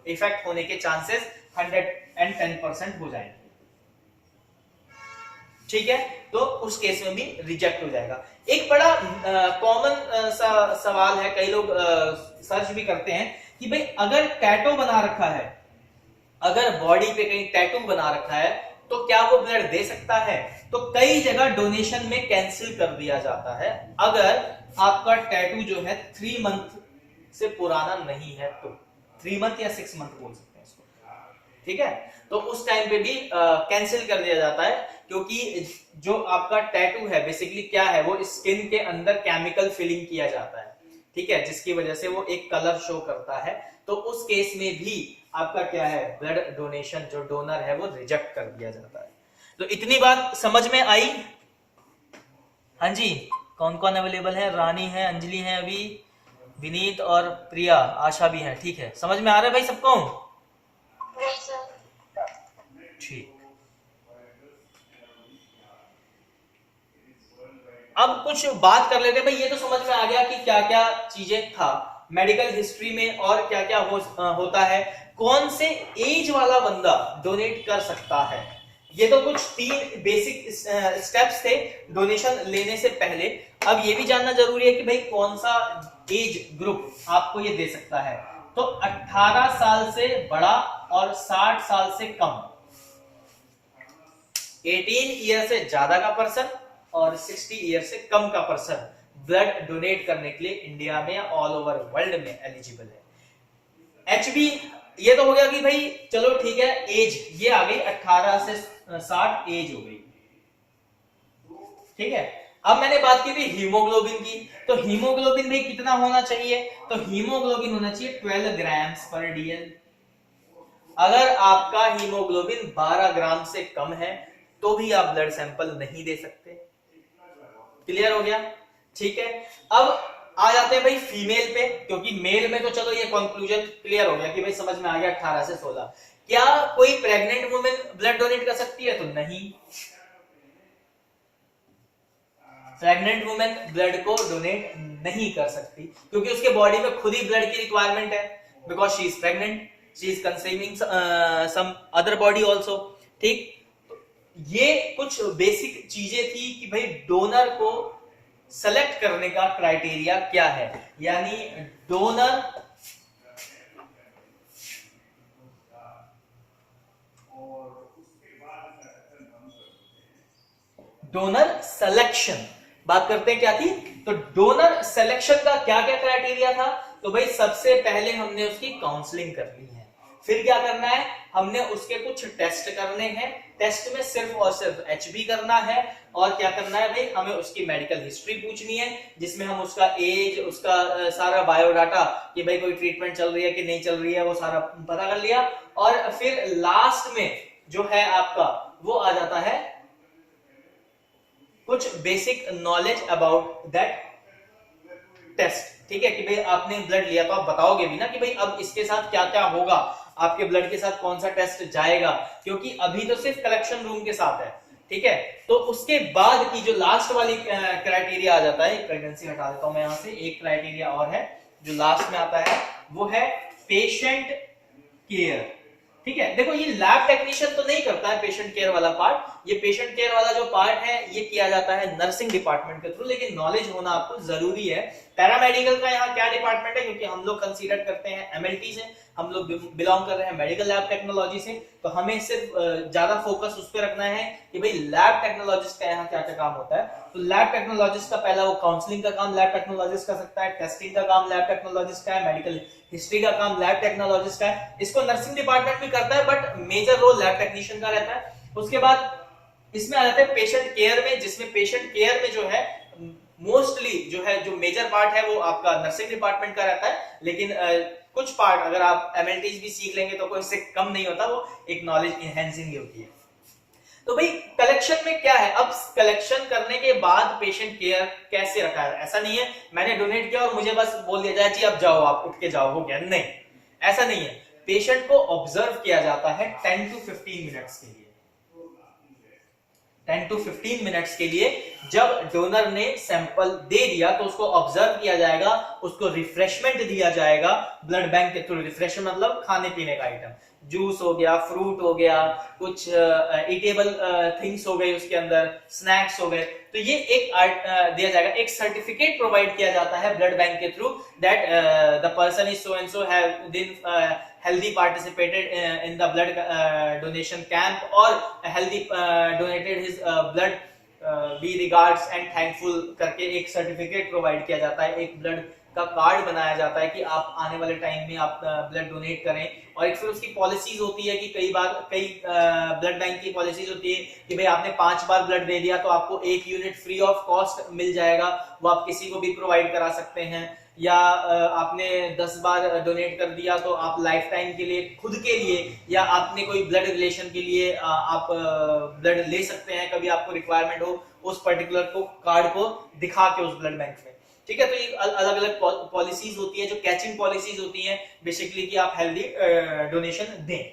इफेक्ट होने के चांसेस 110% हो जाएंगे, ठीक है। तो उस केस में भी रिजेक्ट हो जाएगा। एक बड़ा कॉमन सवाल है, कई लोग सर्च भी करते हैं कि भाई अगर टैटू बना रखा है, अगर बॉडी पे कहीं टैटू बना रखा है तो क्या वो ब्लड दे सकता है। तो कई जगह डोनेशन में कैंसिल कर दिया जाता है अगर आपका टैटू जो है 3 मंथ से पुराना नहीं है, तो 3 मंथ या 6 मंथ बोल सकते हैं इसको, ठीक है। तो उस टाइम पे भी कैंसिल कर दिया जाता है, क्योंकि जो आपका टैटू है बेसिकली क्या है, वो स्किन के अंदर केमिकल फिलिंग किया जाता है, ठीक है, जिसकी वजह से वो एक कलर शो करता है। तो उस केस में भी आपका क्या है, ब्लड डोनेशन जो डोनर है वो रिजेक्ट कर दिया जाता है। तो इतनी बात समझ में आई? हाँ जी, कौन कौन अवेलेबल है? रानी है, अंजलि है, अभी विनीत और प्रिया, आशा भी है, ठीक है, समझ में आ रहा है भाई सबको? Yes sir. ठीक। अब कुछ बात कर लेते हैं भाई, ये तो समझ में आ गया कि क्या क्या चीजें था मेडिकल हिस्ट्री में और क्या क्या होता है, कौन से एज वाला बंदा डोनेट कर सकता है। ये तो कुछ 3 बेसिक स्टेप्स थे डोनेशन लेने से पहले। अब ये भी जानना जरूरी है कि भाई कौन सा एज ग्रुप आपको ये दे सकता है। तो 18 साल से बड़ा और 60 साल से कम, 18 ईयर से ज्यादा का पर्सन और 60 ईयर से कम का पर्सन ब्लड डोनेट करने के लिए इंडिया में या ऑल ओवर वर्ल्ड में एलिजिबल है। एचबी ये तो हो गया कि भाई चलो ठीक है, एज ये आ गई, 18 से 60 एज हो गई, ठीक है। अब मैंने बात की थी हीमोग्लोबिन की, तो हीमोग्लोबिन भाई कितना होना चाहिए, तो हीमोग्लोबिन होना चाहिए 12 ग्राम्स पर डीएल। अगर आपका हीमोग्लोबिन 12 ग्राम से कम है तो भी आप ब्लड सैंपल नहीं दे सकते। क्लियर हो गया? ठीक है। अब आ जाते हैं भाई फीमेल पे, क्योंकि मेल में तो चलो ये कंक्लूजन क्लियर हो गया कि भाई समझ में आ गया 18 से 16। क्या कोई प्रेग्नेंट वुमेन ब्लड डोनेट कर सकती है? तो नहीं, प्रेग्नेंट वुमेन ब्लड को डोनेट नहीं कर सकती, क्योंकि उसके बॉडी में खुद ही ब्लड की रिक्वायरमेंट है, because she is pregnant, she is conceiving some other body also, ठीक। ये कुछ बेसिक चीजें थी कि भाई डोनर को सेलेक्ट करने का क्राइटेरिया क्या है, यानी डोनर सिलेक्शन बात करते हैं क्या थी। तो डोनर सिलेक्शन का क्या क्या क्राइटेरिया था, तो भाई सबसे पहले हमने उसकी काउंसलिंग करनी है, फिर क्या करना है, हमने उसके कुछ टेस्ट करने हैं, टेस्ट में सिर्फ और सिर्फ एचबी करना है, और क्या करना है भाई, हमें उसकी मेडिकल हिस्ट्री पूछनी है, जिसमें हम उसका एज, उसका सारा बायोडाटा कि भाई कोई ट्रीटमेंट चल रही है कि नहीं चल रही है, वो सारा पता कर लिया। और फिर लास्ट में जो है आपका वो आ जाता है कुछ basic knowledge about that test, ठीक है, कि भाई आपने ब्लड लिया तो आप बताओगे भी ना कि भाई अब इसके साथ क्या क्या होगा, आपके ब्लड के साथ कौन सा टेस्ट जाएगा, क्योंकि अभी तो सिर्फ कलेक्शन रूम के साथ है, ठीक है। तो उसके बाद की जो लास्ट वाली क्राइटेरिया आ जाता है, प्रेगनेंसी हटा देता हूं मैं यहां से, एक क्राइटेरिया और है जो लास्ट में आता है, वो है पेशेंट केयर, ठीक है। देखो ये लैब टेक्नीशियन तो नहीं करता है पेशेंट केयर वाला पार्ट, ये पेशेंट केयर वाला जो पार्ट है ये किया जाता है नर्सिंग डिपार्टमेंट के थ्रू, लेकिन नॉलेज होना आपको जरूरी है। पैरामेडिकल का यहाँ क्या डिपार्टमेंट है, क्योंकि हम लोग कंसीडर करते हैं एमएलटी से, हम लोग बिलोंग कर रहे हैं मेडिकल लैब टेक्नोलॉजी से, तो हमें सिर्फ ज्यादा फोकस उस पर रखना है कि भाई लैब टेक्नोलॉजिस्ट का यहाँ क्या क्या काम होता है। तो लैब टेक्नोलॉजिस्ट का पहला वो काउंसलिंग का काम लैब टेक्नोलॉजिस्ट कर सकता है, टेस्टिंग का काम लैब टेक्नोलॉजिस्ट का है, मेडिकल हिस्ट्री का काम लैब टेक्नोलॉजिस्ट का है। इसको नर्सिंग डिपार्टमेंट भी करता है but major role lab technician का रहता है। उसके बाद इसमें आ जाता है पेशेंट केयर में, जिसमें पेशेंट केयर में जो है मोस्टली जो है जो मेजर पार्ट है वो आपका नर्सिंग डिपार्टमेंट का रहता है, लेकिन कुछ पार्ट अगर आप एमएलटीज भी सीख लेंगे तो कोई इससे कम नहीं होता, वो एक नॉलेज इनहेंसिंग होती है। तो भाई कलेक्शन में क्या है, अब कलेक्शन करने के बाद पेशेंट केयर कैसे रखा है। ऐसा नहीं है मैंने डोनेट किया और मुझे बस बोल दिया जाए जी अब जाओ आप उठ के जाओ, हो गया, नहीं ऐसा नहीं है। पेशेंट को ऑब्जर्व किया जाता है 10 to 15 मिनट्स के लिए, 10 to 15 मिनट्स के लिए। जब डोनर ने सैंपल दे दिया तो उसको ऑब्जर्व किया जाएगा, उसको रिफ्रेशमेंट दिया जाएगा ब्लड बैंक के थ्रू। रिफ्रेशमेंट मतलब खाने पीने का आइटम, जूस हो गया, फ्रूट हो गया, कुछ ईटेबल थिंग्स हो गए, उसके अंदर स्नैक्स हो गए, तो ये एक दिया जाएगा। एक सर्टिफिकेट प्रोवाइड किया जाता है ब्लड बैंक के through that the person is so and so have been healthy participated in the blood donation camp or healthy donated his blood, be regards and thankful करके एक सर्टिफिकेट प्रोवाइड किया जाता है, एक ब्लड का कार्ड बनाया जाता है कि आप आने वाले टाइम में आप ब्लड डोनेट करें। और एक फिर उसकी पॉलिसीज होती है कि कई बार कई ब्लड बैंक की पॉलिसीज होती है कि भाई आपने 5 बार ब्लड दे दिया तो आपको 1 यूनिट फ्री ऑफ कॉस्ट मिल जाएगा, वो आप किसी को भी प्रोवाइड करा सकते हैं। या आपने 10 बार डोनेट कर दिया तो आप लाइफ टाइम के लिए खुद के लिए या आपने कोई ब्लड रिलेशन के लिए आप ब्लड ले सकते हैं, कभी आपको रिक्वायरमेंट हो उस पर्टिकुलर को कार्ड को दिखा के उस ब्लड बैंक में। ठीक है, तो ये अलग अलग पॉलिसीज होती है जो कैचिंग पॉलिसीज होती हैं बेसिकली कि आप हेल्दी डोनेशन दें।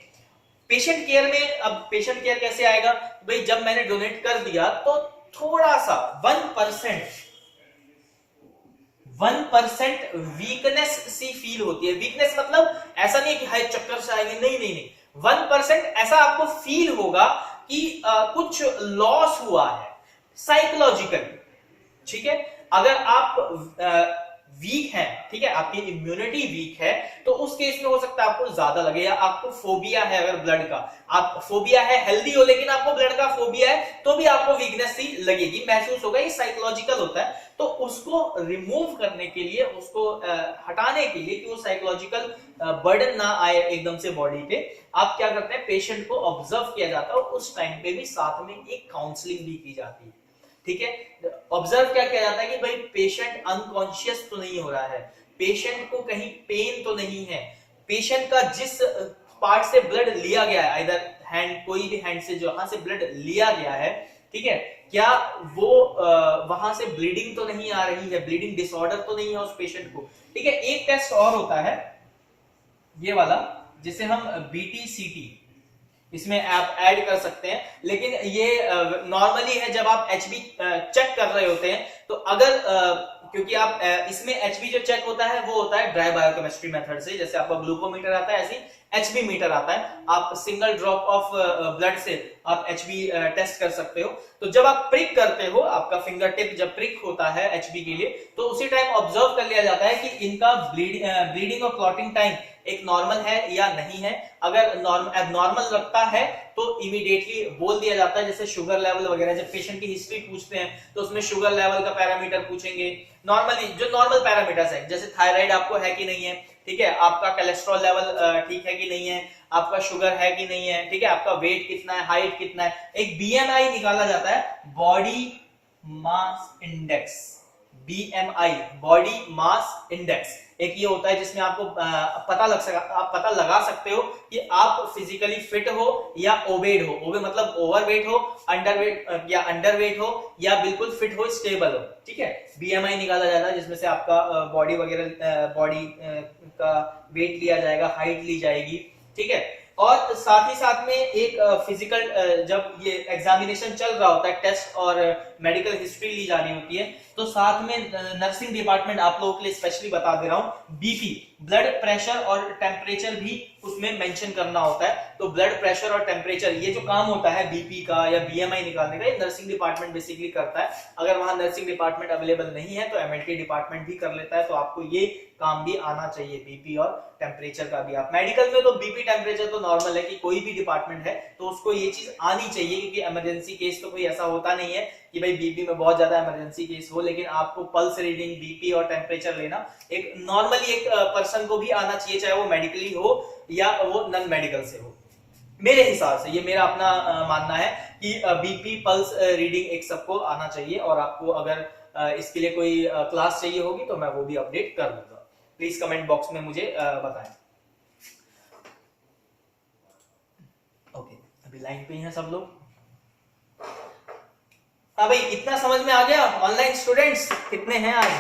पेशेंट केयर में अब पेशेंट केयर कैसे आएगा भाई, जब मैंने डोनेट कर दिया तो थोड़ा सा 1% वीकनेस सी फील होती है। वीकनेस मतलब ऐसा नहीं कि हाय चक्कर से आएंगे, नहीं नहीं नहीं, 1% ऐसा आपको फील होगा कि कुछ लॉस हुआ है साइकोलॉजिकली। ठीक है, अगर आप वीक हैं, ठीक है, आपकी इम्यूनिटी वीक है तो उस केस में हो सकता है आपको ज्यादा लगे, या आपको फोबिया है अगर ब्लड का, आप फोबिया है, हेल्दी हो लेकिन आपको ब्लड का फोबिया है तो भी आपको वीकनेस सी लगेगी, महसूस होगा, ये साइकोलॉजिकल होता है। तो उसको रिमूव करने के लिए, उसको हटाने के लिए कि वो साइकोलॉजिकल बर्डन ना आए एकदम से बॉडी पे, आप क्या करते हैं, पेशेंट को ऑब्जर्व किया जाता है और उस टाइम पे भी साथ में एक काउंसलिंग भी की जाती है। ठीक है, ऑब्जर्व क्या किया जाता है कि भाई पेशेंट अनकॉन्शियस तो नहीं हो रहा है, पेशेंट को कहीं पेन तो नहीं है, पेशेंट का जिस पार्ट से ब्लड लिया गया है, इधर हैंड, कोई भी हैंड से जहां से ब्लड लिया गया है, ठीक है, क्या वो वहां से ब्लीडिंग तो नहीं आ रही है, ब्लीडिंग डिसऑर्डर तो नहीं है उस पेशेंट को। ठीक है, एक टेस्ट और होता है ये वाला जिसे हम BT-CT इसमें आप ऐड कर सकते हैं, लेकिन ये नॉर्मली है जब आप HB चेक कर रहे होते हैं तो अगर क्योंकि आप इसमें HB जो चेक होता है वो होता है ड्राई बायोकेमिस्ट्री मेथड से, जैसे आपका ग्लूकोमीटर आता है ऐसे HB मीटर आता है, आप सिंगल ड्रॉप ऑफ ब्लड से आप HB टेस्ट कर सकते हो। तो जब आप प्रिक करते हो, आपका फिंगर टिप जब प्रिक होता है HB के लिए, तो उसी टाइम ऑब्जर्व कर लिया जाता है कि इनका ब्लीडिंग और क्लॉटिंग टाइम एक नॉर्मल है या नहीं है। अगर एबनॉर्मल लगता है तो इमीडिएटली बोल दिया जाता है, जैसे शुगर लेवल वगैरह, जब पेशेंट की हिस्ट्री पूछते हैं तो उसमें शुगर लेवल का पैरामीटर पूछेंगे, नॉर्मली जो नॉर्मल पैरामीटर्स है, जैसे थायराइड आपको है कि नहीं है, ठीक है, आपका कोलेस्ट्रॉल लेवल ठीक है कि नहीं है, आपका शुगर है कि नहीं है, ठीक है, आपका वेट कितना है, हाइट कितना है, एक BMI निकाला जाता है, body mass index, BMI body mass index, एक ये होता है जिसमें आपको आप पता लगा सकते हो कि आप फिजिकली फिट हो या ओबेड हो। ओबे मतलब ओवरवेट हो, अंडरवेट या अंडरवेट हो, या बिल्कुल फिट हो, स्टेबल हो। ठीक है, BMI निकाला जाता है जिसमें से आपका बॉडी वगैरह बॉडी का वेट लिया जाएगा, हाइट ली जाएगी। ठीक है, और साथ ही साथ में एक फिजिकल जब ये एग्जामिनेशन चल रहा होता है, टेस्ट और मेडिकल हिस्ट्री ली जानी होती है, तो साथ में नर्सिंग डिपार्टमेंट आप लोगों के लिए स्पेशली बता दे रहा हूं, BP ब्लड प्रेशर और टेम्परेचर भी उसमें मेंशन करना होता है। तो ब्लड प्रेशर और टेम्परेचर ये जो काम होता है बीपी का या बीएमआई निकालने का, ये नर्सिंग डिपार्टमेंट बेसिकली करता है। अगर वहां नर्सिंग डिपार्टमेंट अवेलेबल नहीं है तो एमएलटी डिपार्टमेंट भी कर लेता है। तो आपको ये काम भी आना चाहिए, बीपी और टेम्परेचर का भी। आप मेडिकल में तो बीपी टेम्परेचर तो नॉर्मल है कि कोई भी डिपार्टमेंट है तो उसको ये चीज आनी चाहिए, क्योंकि इमरजेंसी केस तो कोई ऐसा होता नहीं है कि भाई बीपी में बहुत ज्यादा इमरजेंसी केस हो, लेकिन आपको पल्स रीडिंग, बीपी और टेम्परेचर लेना एक नॉर्मली एक पर्सन को भी आना चाहिए, चाहे वो मेडिकली हो या वो नॉन मेडिकल से हो। मेरे हिसाब से, ये मेरा अपना मानना है कि बीपी पल्स रीडिंग एक सबको आना चाहिए। और आपको अगर इसके लिए कोई क्लास चाहिए होगी तो मैं वो भी अपडेट कर दूंगा। प्लीज कमेंट बॉक्स में मुझे बताएं। ओके, अभी लाइन पे ही हैं सब लोग। हाँ भाई, इतना समझ में आ गया। ऑनलाइन स्टूडेंट्स कितने हैं आज?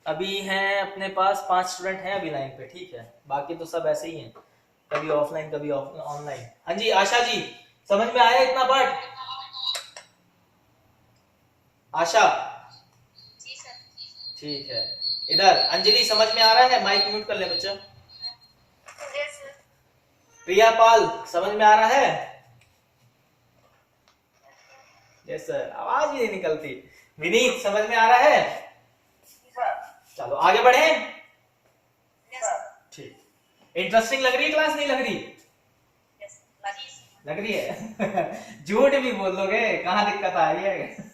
अभी हैं अपने पास 5 स्टूडेंट हैं अभी लाइन पे, ठीक है। बाकी तो सब ऐसे ही हैं, कभी ऑफलाइन कभी ऑनलाइन। हाँ जी आशा जी, समझ में आया इतना पार्ट? आशा ठीक है। इधर अंजलि समझ में आ रहा है? माइक म्यूट कर ले बच्चा। प्रिया पाल समझ में आ रहा है? यस सर, आवाज ही नहीं निकलती। विनीत समझ में आ रहा है? चलो आगे बढ़े। ठीक, इंटरेस्टिंग लग रही है क्लास, नहीं लग रही? लग रही है। झूठ भी बोल दोगे, कहाँ दिक्कत आ रही है?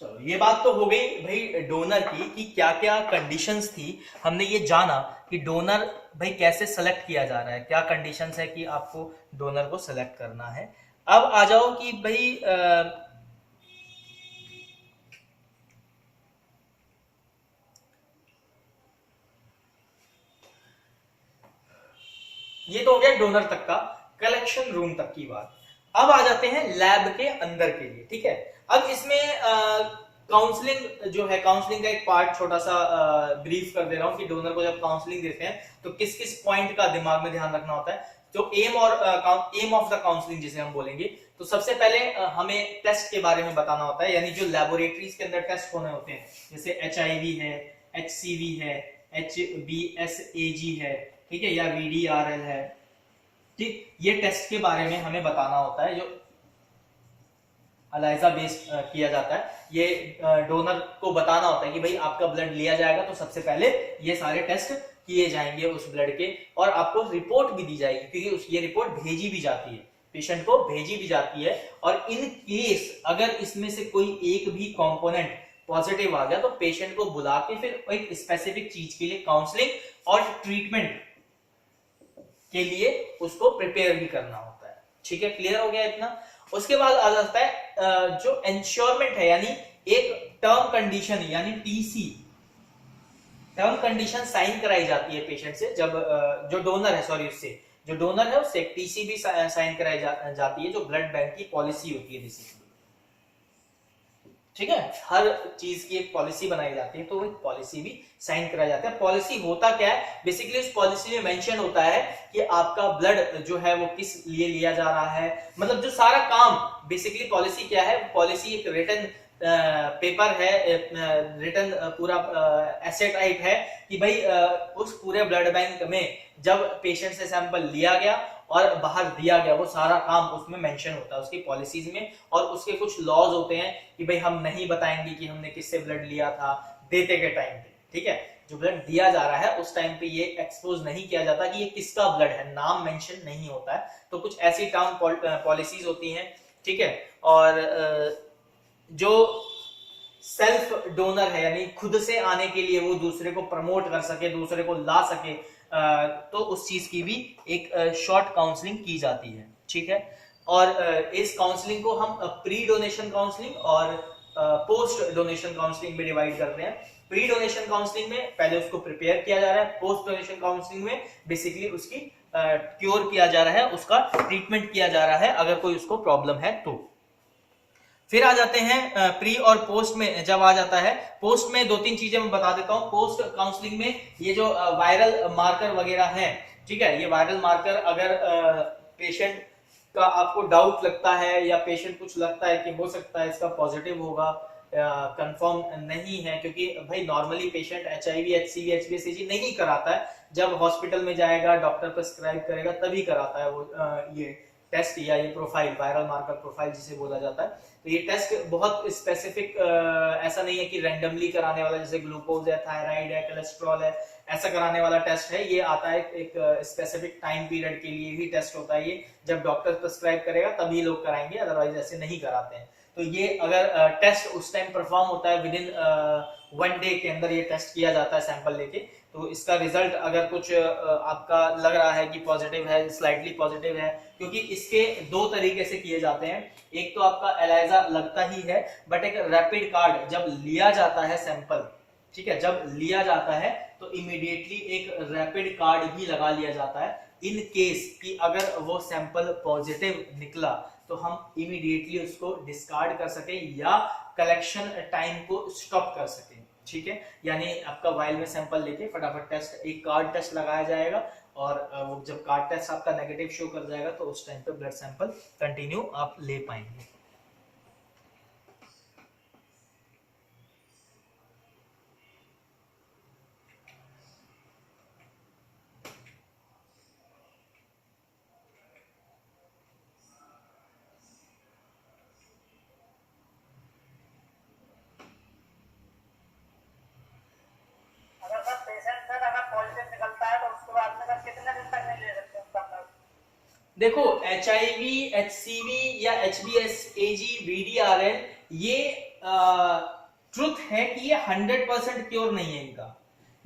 चलो ये बात तो हो गई भाई डोनर की, कि क्या क्या कंडीशंस थी। हमने ये जाना कि डोनर भाई कैसे सेलेक्ट किया जा रहा है, क्या कंडीशंस है कि आपको डोनर को सेलेक्ट करना है। अब आ जाओ कि भाई ये तो हो गया डोनर तक का, कलेक्शन रूम तक की बात। अब आ जाते हैं लैब के अंदर के लिए, ठीक है। अब इसमें काउंसलिंग जो है, काउंसलिंग का एक पार्ट छोटा सा ब्रीफ कर दे रहा हूं कि डोनर को जब काउंसलिंग देते हैं तो किस किस पॉइंट का दिमाग में ध्यान रखना होता है। तो एम ऑफ द काउंसलिंग जिसे हम बोलेंगे, तो सबसे पहले हमें टेस्ट के बारे में बताना होता है, यानी जो लैबोरेटरीज के अंदर टेस्ट होने होते हैं, जैसे HIV है, HCV है, HBsAg है, ठीक है, या VDRL है, ठीक। ये टेस्ट के बारे में हमें बताना होता है, जो अलाइजा बेस्ड किया जाता है। ये डोनर को बताना होता है कि भाई आपका ब्लड लिया जाएगा तो सबसे पहले ये सारे टेस्ट किए जाएंगे उस ब्लड के, और आपको रिपोर्ट भी दी जाएगी, क्योंकि ये रिपोर्ट भेजी भी जाती है, पेशेंट को भेजी भी जाती है। और इन केस अगर इसमें से कोई एक भी कंपोनेंट पॉजिटिव आ गया तो पेशेंट को बुला के फिर एक स्पेसिफिक चीज के लिए काउंसलिंग और ट्रीटमेंट के लिए उसको प्रिपेयर भी करना होता है, ठीक है। क्लियर हो गया इतना? उसके बाद आ जाता है जो इंश्योरमेंट है, यानी एक टर्म कंडीशन यानी TC, टर्म कंडीशन साइन कराई जाती है पेशेंट से। जब जो डोनर है, सॉरी, उससे जो डोनर है उससे TC भी साइन कराई जाती है, जो ब्लड बैंक की पॉलिसी होती है बेसिकली, ठीक है। हर चीज की एक पॉलिसी बनाई जाती है, तो वो पॉलिसी भी साइन कराया जाता है। पॉलिसी होता क्या है? बेसिकली उस पॉलिसी में मेंशन होता है कि आपका ब्लड जो है वो किस लिए लिया जा रहा है, मतलब जो सारा काम। बेसिकली पॉलिसी क्या है? पॉलिसी एक रिटन पेपर है, रिटन पूरा एसेट राइट है कि भाई उस पूरे ब्लड बैंक में जब पेशेंट से सैंपल लिया गया और बाहर दिया गया, वो सारा काम उसमें मेंशन होता है उसकी पॉलिसीज में। और उसके कुछ लॉज होते हैं कि भाई हम नहीं बताएंगे कि हमने किससे ब्लड लिया था देते के टाइम पे, ठीक है। जो ब्लड दिया जा रहा है उस टाइम पे ये एक्सपोज नहीं किया जाता कि ये किसका ब्लड है, नाम मेंशन नहीं होता है। तो कुछ ऐसी टर्म पॉलिसीज होती हैं, ठीक है। और जो सेल्फ डोनर है, यानी खुद से आने के लिए वो दूसरे को प्रमोट कर सके, दूसरे को ला सके, तो उस चीज की भी एक शॉर्ट काउंसलिंग की जाती है, ठीक है। और इस काउंसलिंग को हम प्री डोनेशन काउंसलिंग और पोस्ट डोनेशन काउंसलिंग में डिवाइड करते हैं। प्री डोनेशन काउंसलिंग में पहले उसको प्रिपेयर किया जा रहा है, पोस्ट डोनेशन काउंसलिंग में बेसिकली उसकी क्योर किया जा रहा है, उसका ट्रीटमेंट किया जा रहा है अगर कोई उसको प्रॉब्लम है तो। फिर आ जाते हैं प्री और पोस्ट में। जब आ जाता है पोस्ट में, 2-3 चीजें मैं बता देता हूं। पोस्ट काउंसलिंग में ये जो वायरल मार्कर वगैरह हैं, ठीक है, ये वायरल मार्कर अगर पेशेंट का आपको डाउट लगता है या पेशेंट कुछ लगता है कि हो सकता है इसका पॉजिटिव होगा, कंफर्म नहीं है, क्योंकि भाई normally patient HIV HCV HbA नहीं कराता है, जब हॉस्पिटल में जाएगा डॉक्टर प्रिस्क्राइब करेगा तभी कराता है वो ये टेस्ट या ये प्रोफाइल, वायरल मार्कर प्रोफाइल जिसे बोला जाता है। तो ये टेस्ट बहुत स्पेसिफिक, ऐसा नहीं है कि रैंडमली कराने वाला, जैसे ग्लूकोज है, थायराइड है, कोलेस्ट्रॉल है, ऐसा कराने वाला टेस्ट है। ये आता है एक स्पेसिफिक टाइम पीरियड के लिए ही टेस्ट होता है, ये जब डॉक्टर प्रिस्क्राइब करेगा तभी लोग कराएंगे, अदरवाइज ऐसे नहीं कराते हैं। तो ये अगर टेस्ट उस टाइम परफॉर्म होता है, विद इन 1 डे के अंदर ये टेस्ट किया जाता है सैंपल लेके, तो इसका रिजल्ट अगर कुछ आपका लग रहा है कि पॉजिटिव है, स्लाइटली पॉजिटिव है, क्योंकि इसके 2 तरीके से किए जाते हैं। एक तो आपका एलाइजा लगता ही है, बट एक रैपिड कार्ड जब लिया जाता है सैंपल, ठीक है, जब लिया जाता है तो इमीडिएटली एक रैपिड कार्ड भी लगा लिया जाता है, इन केस कि अगर वो सैंपल पॉजिटिव निकला तो हम इमीडिएटली उसको डिस्कार्ड कर सके या कलेक्शन टाइम को स्टॉप कर सके, ठीक है। यानी आपका वाइल में सैंपल लेके फटाफट टेस्ट, एक कार्ड टेस्ट लगाया जाएगा, और वो जब कार्ड टेस्ट आपका नेगेटिव शो कर जाएगा तो उस टाइम पे ब्लड सैंपल कंटिन्यू आप ले पाएंगे। देखो HIV HCV या HbA VDRL ये ट्रुथ है कि ये 100% क्योर नहीं है इनका।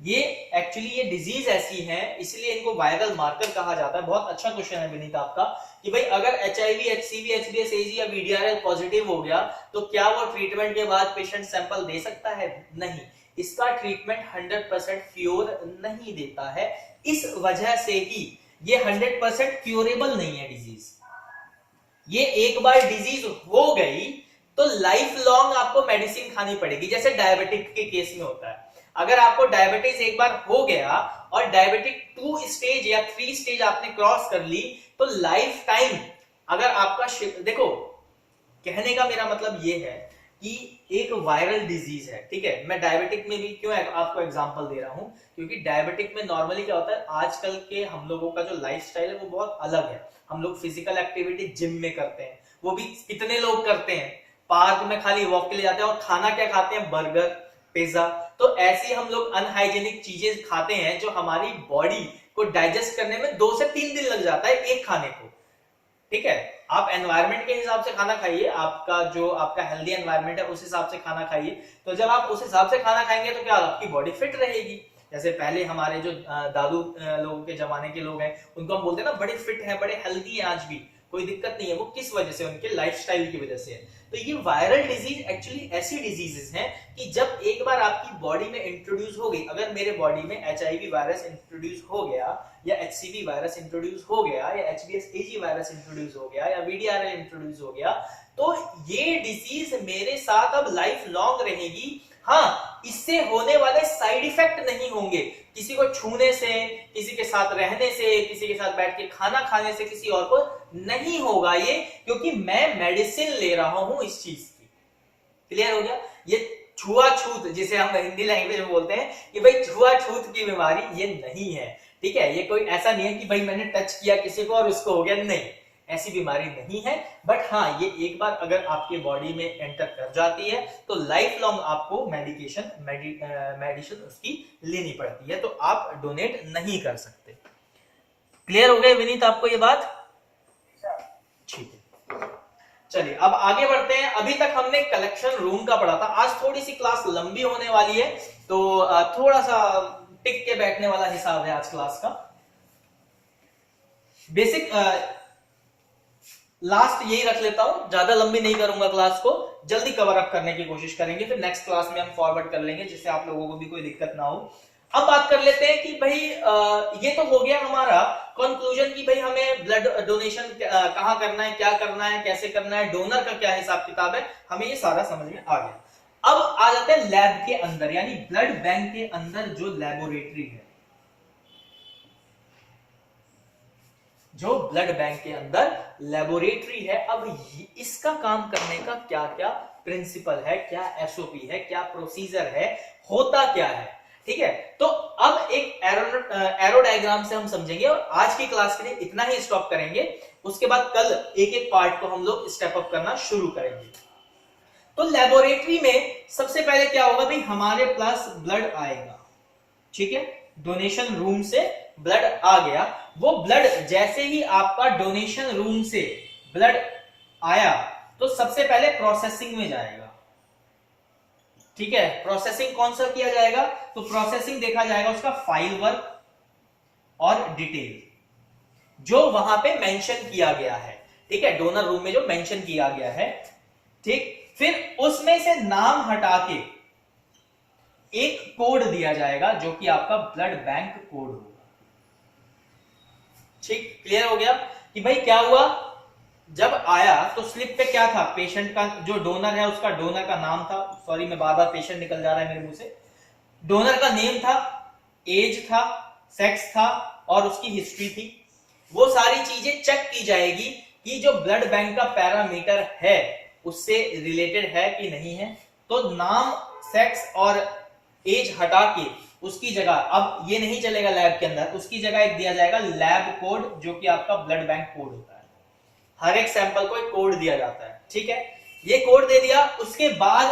ये एक्चुअली ये डिजीज ऐसी है, इसलिए इनको वायरल मार्कर कहा जाता है। बहुत अच्छा क्वेश्चन है विनीत आपका कि भाई अगर HIV HCV HbA या VDRL पॉजिटिव हो गया तो क्या वो ट्रीटमेंट के बाद पेशेंट सैंपल दे सकता है? नहीं, इसका ट्रीटमेंट 100% क्योर नहीं देता है। इस वजह से ही ये 100% क्योरेबल नहीं है डिजीज। ये एक बार डिजीज हो गई तो लाइफ लॉन्ग आपको मेडिसिन खानी पड़ेगी, जैसे डायबिटिक के केस में होता है। अगर आपको डायबिटीज एक बार हो गया और डायबिटिक 2 स्टेज या 3 स्टेज आपने क्रॉस कर ली तो लाइफ टाइम अगर आपका, देखो कहने का मेरा मतलब ये है कि एक वायरल डिजीज है, ठीक है। मैं डायबिटिक में भी क्यों आपको एग्जांपल दे रहा हूं, क्योंकि डायबिटिक में नॉर्मली क्या होता है, आजकल के हम लोगों का जो लाइफस्टाइल है वो बहुत अलग है। हम लोग फिजिकल एक्टिविटी जिम में करते हैं, वो भी कितने लोग करते हैं, पार्क में खाली वॉक के लिए जाते हैं, और खाना क्या खाते हैं, बर्गर पिज्जा। तो ऐसी हम लोग अनहाइजेनिक चीजें खाते हैं जो हमारी बॉडी को डाइजेस्ट करने में 2 से 3 दिन लग जाता है एक खाने को, ठीक है। आप एनवायरनमेंट के हिसाब से खाना खाइए, आपका जो आपका हेल्दी एनवायरनमेंट है उस हिसाब से खाना खाइए। तो जब आप उस हिसाब से खाना खाएंगे तो क्या आपकी बॉडी फिट रहेगी। जैसे पहले हमारे जो दादू लोगों के जमाने के लोग हैं, उनको हम बोलते हैं ना बड़े फिट है, बड़े हेल्दी है, आज भी कोई दिक्कत नहीं है। वो किस वजह से, उनके लाइफस्टाइल की वजह से है। तो ये वायरल डिजीज एक्चुअली ऐसी डिजीजेस हैं कि जब एक बार आपकी बॉडी में इंट्रोड्यूस हो गई, अगर मेरे बॉडी में HIV वायरस इंट्रोड्यूस हो गया या HCV वायरस इंट्रोड्यूस हो गया या HbA वायरस इंट्रोड्यूस हो गया या VDRL इंट्रोड्यूस हो गया, तो ये डिजीज मेरे साथ अब लाइफ लॉन्ग रहेगी। हाँ, इससे होने वाले साइड इफेक्ट नहीं होंगे, किसी को छूने से, किसी के साथ रहने से, किसी के साथ बैठ के खाना खाने से किसी और को नहीं होगा ये, क्योंकि मैं मेडिसिन ले रहा हूं इस चीज की। क्लियर हो गया? ये छुआछूत जिसे हम हिंदी लैंग्वेज में बोलते हैं कि भाई छुआछूत की बीमारी ये नहीं है, ठीक है। ये कोई ऐसा नहीं है कि भाई मैंने टच किया किसी को और उसको हो गया, नहीं, ऐसी बीमारी नहीं है। बट हाँ, ये एक बार अगर आपके बॉडी में एंटर कर जाती है तो लाइफ लॉन्ग आपको मेडिसिन उसकी लेनी पड़ती है, तो आप डोनेट नहीं कर सकते। क्लियर हो गए विनीत आपको ये बात? ठीक है, चलिए अब आगे बढ़ते हैं। अभी तक हमने कलेक्शन रूम का पढ़ा था। आज थोड़ी सी क्लास लंबी होने वाली है, तो थोड़ा सा टिक के बैठने वाला हिसाब है आज क्लास का। बेसिक लास्ट यही रख लेता हूं, ज्यादा लंबी नहीं करूंगा क्लास को, जल्दी कवर अप करने की कोशिश करेंगे, फिर नेक्स्ट क्लास में हम फॉरवर्ड कर लेंगे जिससे आप लोगों को भी कोई दिक्कत ना हो। अब बात कर लेते हैं कि भाई ये तो हो गया हमारा कंक्लूजन कि भाई हमें ब्लड डोनेशन कहां करना है, क्या करना है, कैसे करना है, डोनर का क्या हिसाब किताब है, हमें ये सारा समझ में आ गया। अब आ जाते हैं लैब के अंदर, यानी ब्लड बैंक के अंदर जो लैबोरेटरी है। जो ब्लड बैंक के अंदर लेबोरेटरी है। अब इसका काम करने का क्या क्या प्रिंसिपल है, क्या एसओपी है, क्या प्रोसीजर है, होता क्या है, ठीक है। तो अब एक एरो डायग्राम से हम समझेंगे और आज की क्लास के लिए इतना ही स्टॉप करेंगे। उसके बाद कल एक एक पार्ट को हम लोग स्टेप अप करना शुरू करेंगे। तो लेबोरेटरी में सबसे पहले क्या होगा भाई, हमारे पास ब्लड आएगा, ठीक है, डोनेशन रूम से ब्लड आ गया। वो ब्लड जैसे ही आपका डोनेशन रूम से ब्लड आया तो सबसे पहले प्रोसेसिंग में जाएगा, ठीक है। प्रोसेसिंग कौन सा किया जाएगा, तो प्रोसेसिंग देखा जाएगा उसका फाइल वर्क और डिटेल, जो वहां पे मेंशन किया गया है, ठीक है, डोनर रूम में जो मेंशन किया गया है, ठीक। फिर उसमें से नाम हटा के एक कोड दिया जाएगा जो कि आपका ब्लड बैंक कोड होगा, ठीक। क्लियर हो गया कि भाई क्या हुआ, जब आया तो स्लिप पे क्या था, पेशेंट का जो डोनर है उसका डोनर का नाम था, सॉरी मैं बार बार पेशेंट निकल जा रहा है मेरे मुंह से, डोनर का नेम था, एज था, सेक्स था और उसकी हिस्ट्री थी। वो सारी चीजें चेक की जाएगी कि जो ब्लड बैंक का पैरामीटर है उससे रिलेटेड है कि नहीं है। तो नाम, सेक्स और एज हटा के उसकी जगह, अब ये नहीं चलेगा लैब के अंदर, उसकी जगह एक दिया जाएगा लैब कोड, जो कि आपका ब्लड बैंक कोड होता है। हर एक सैंपल को एक कोड दिया जाता है, ठीक है। ये कोड दे दिया, उसके बाद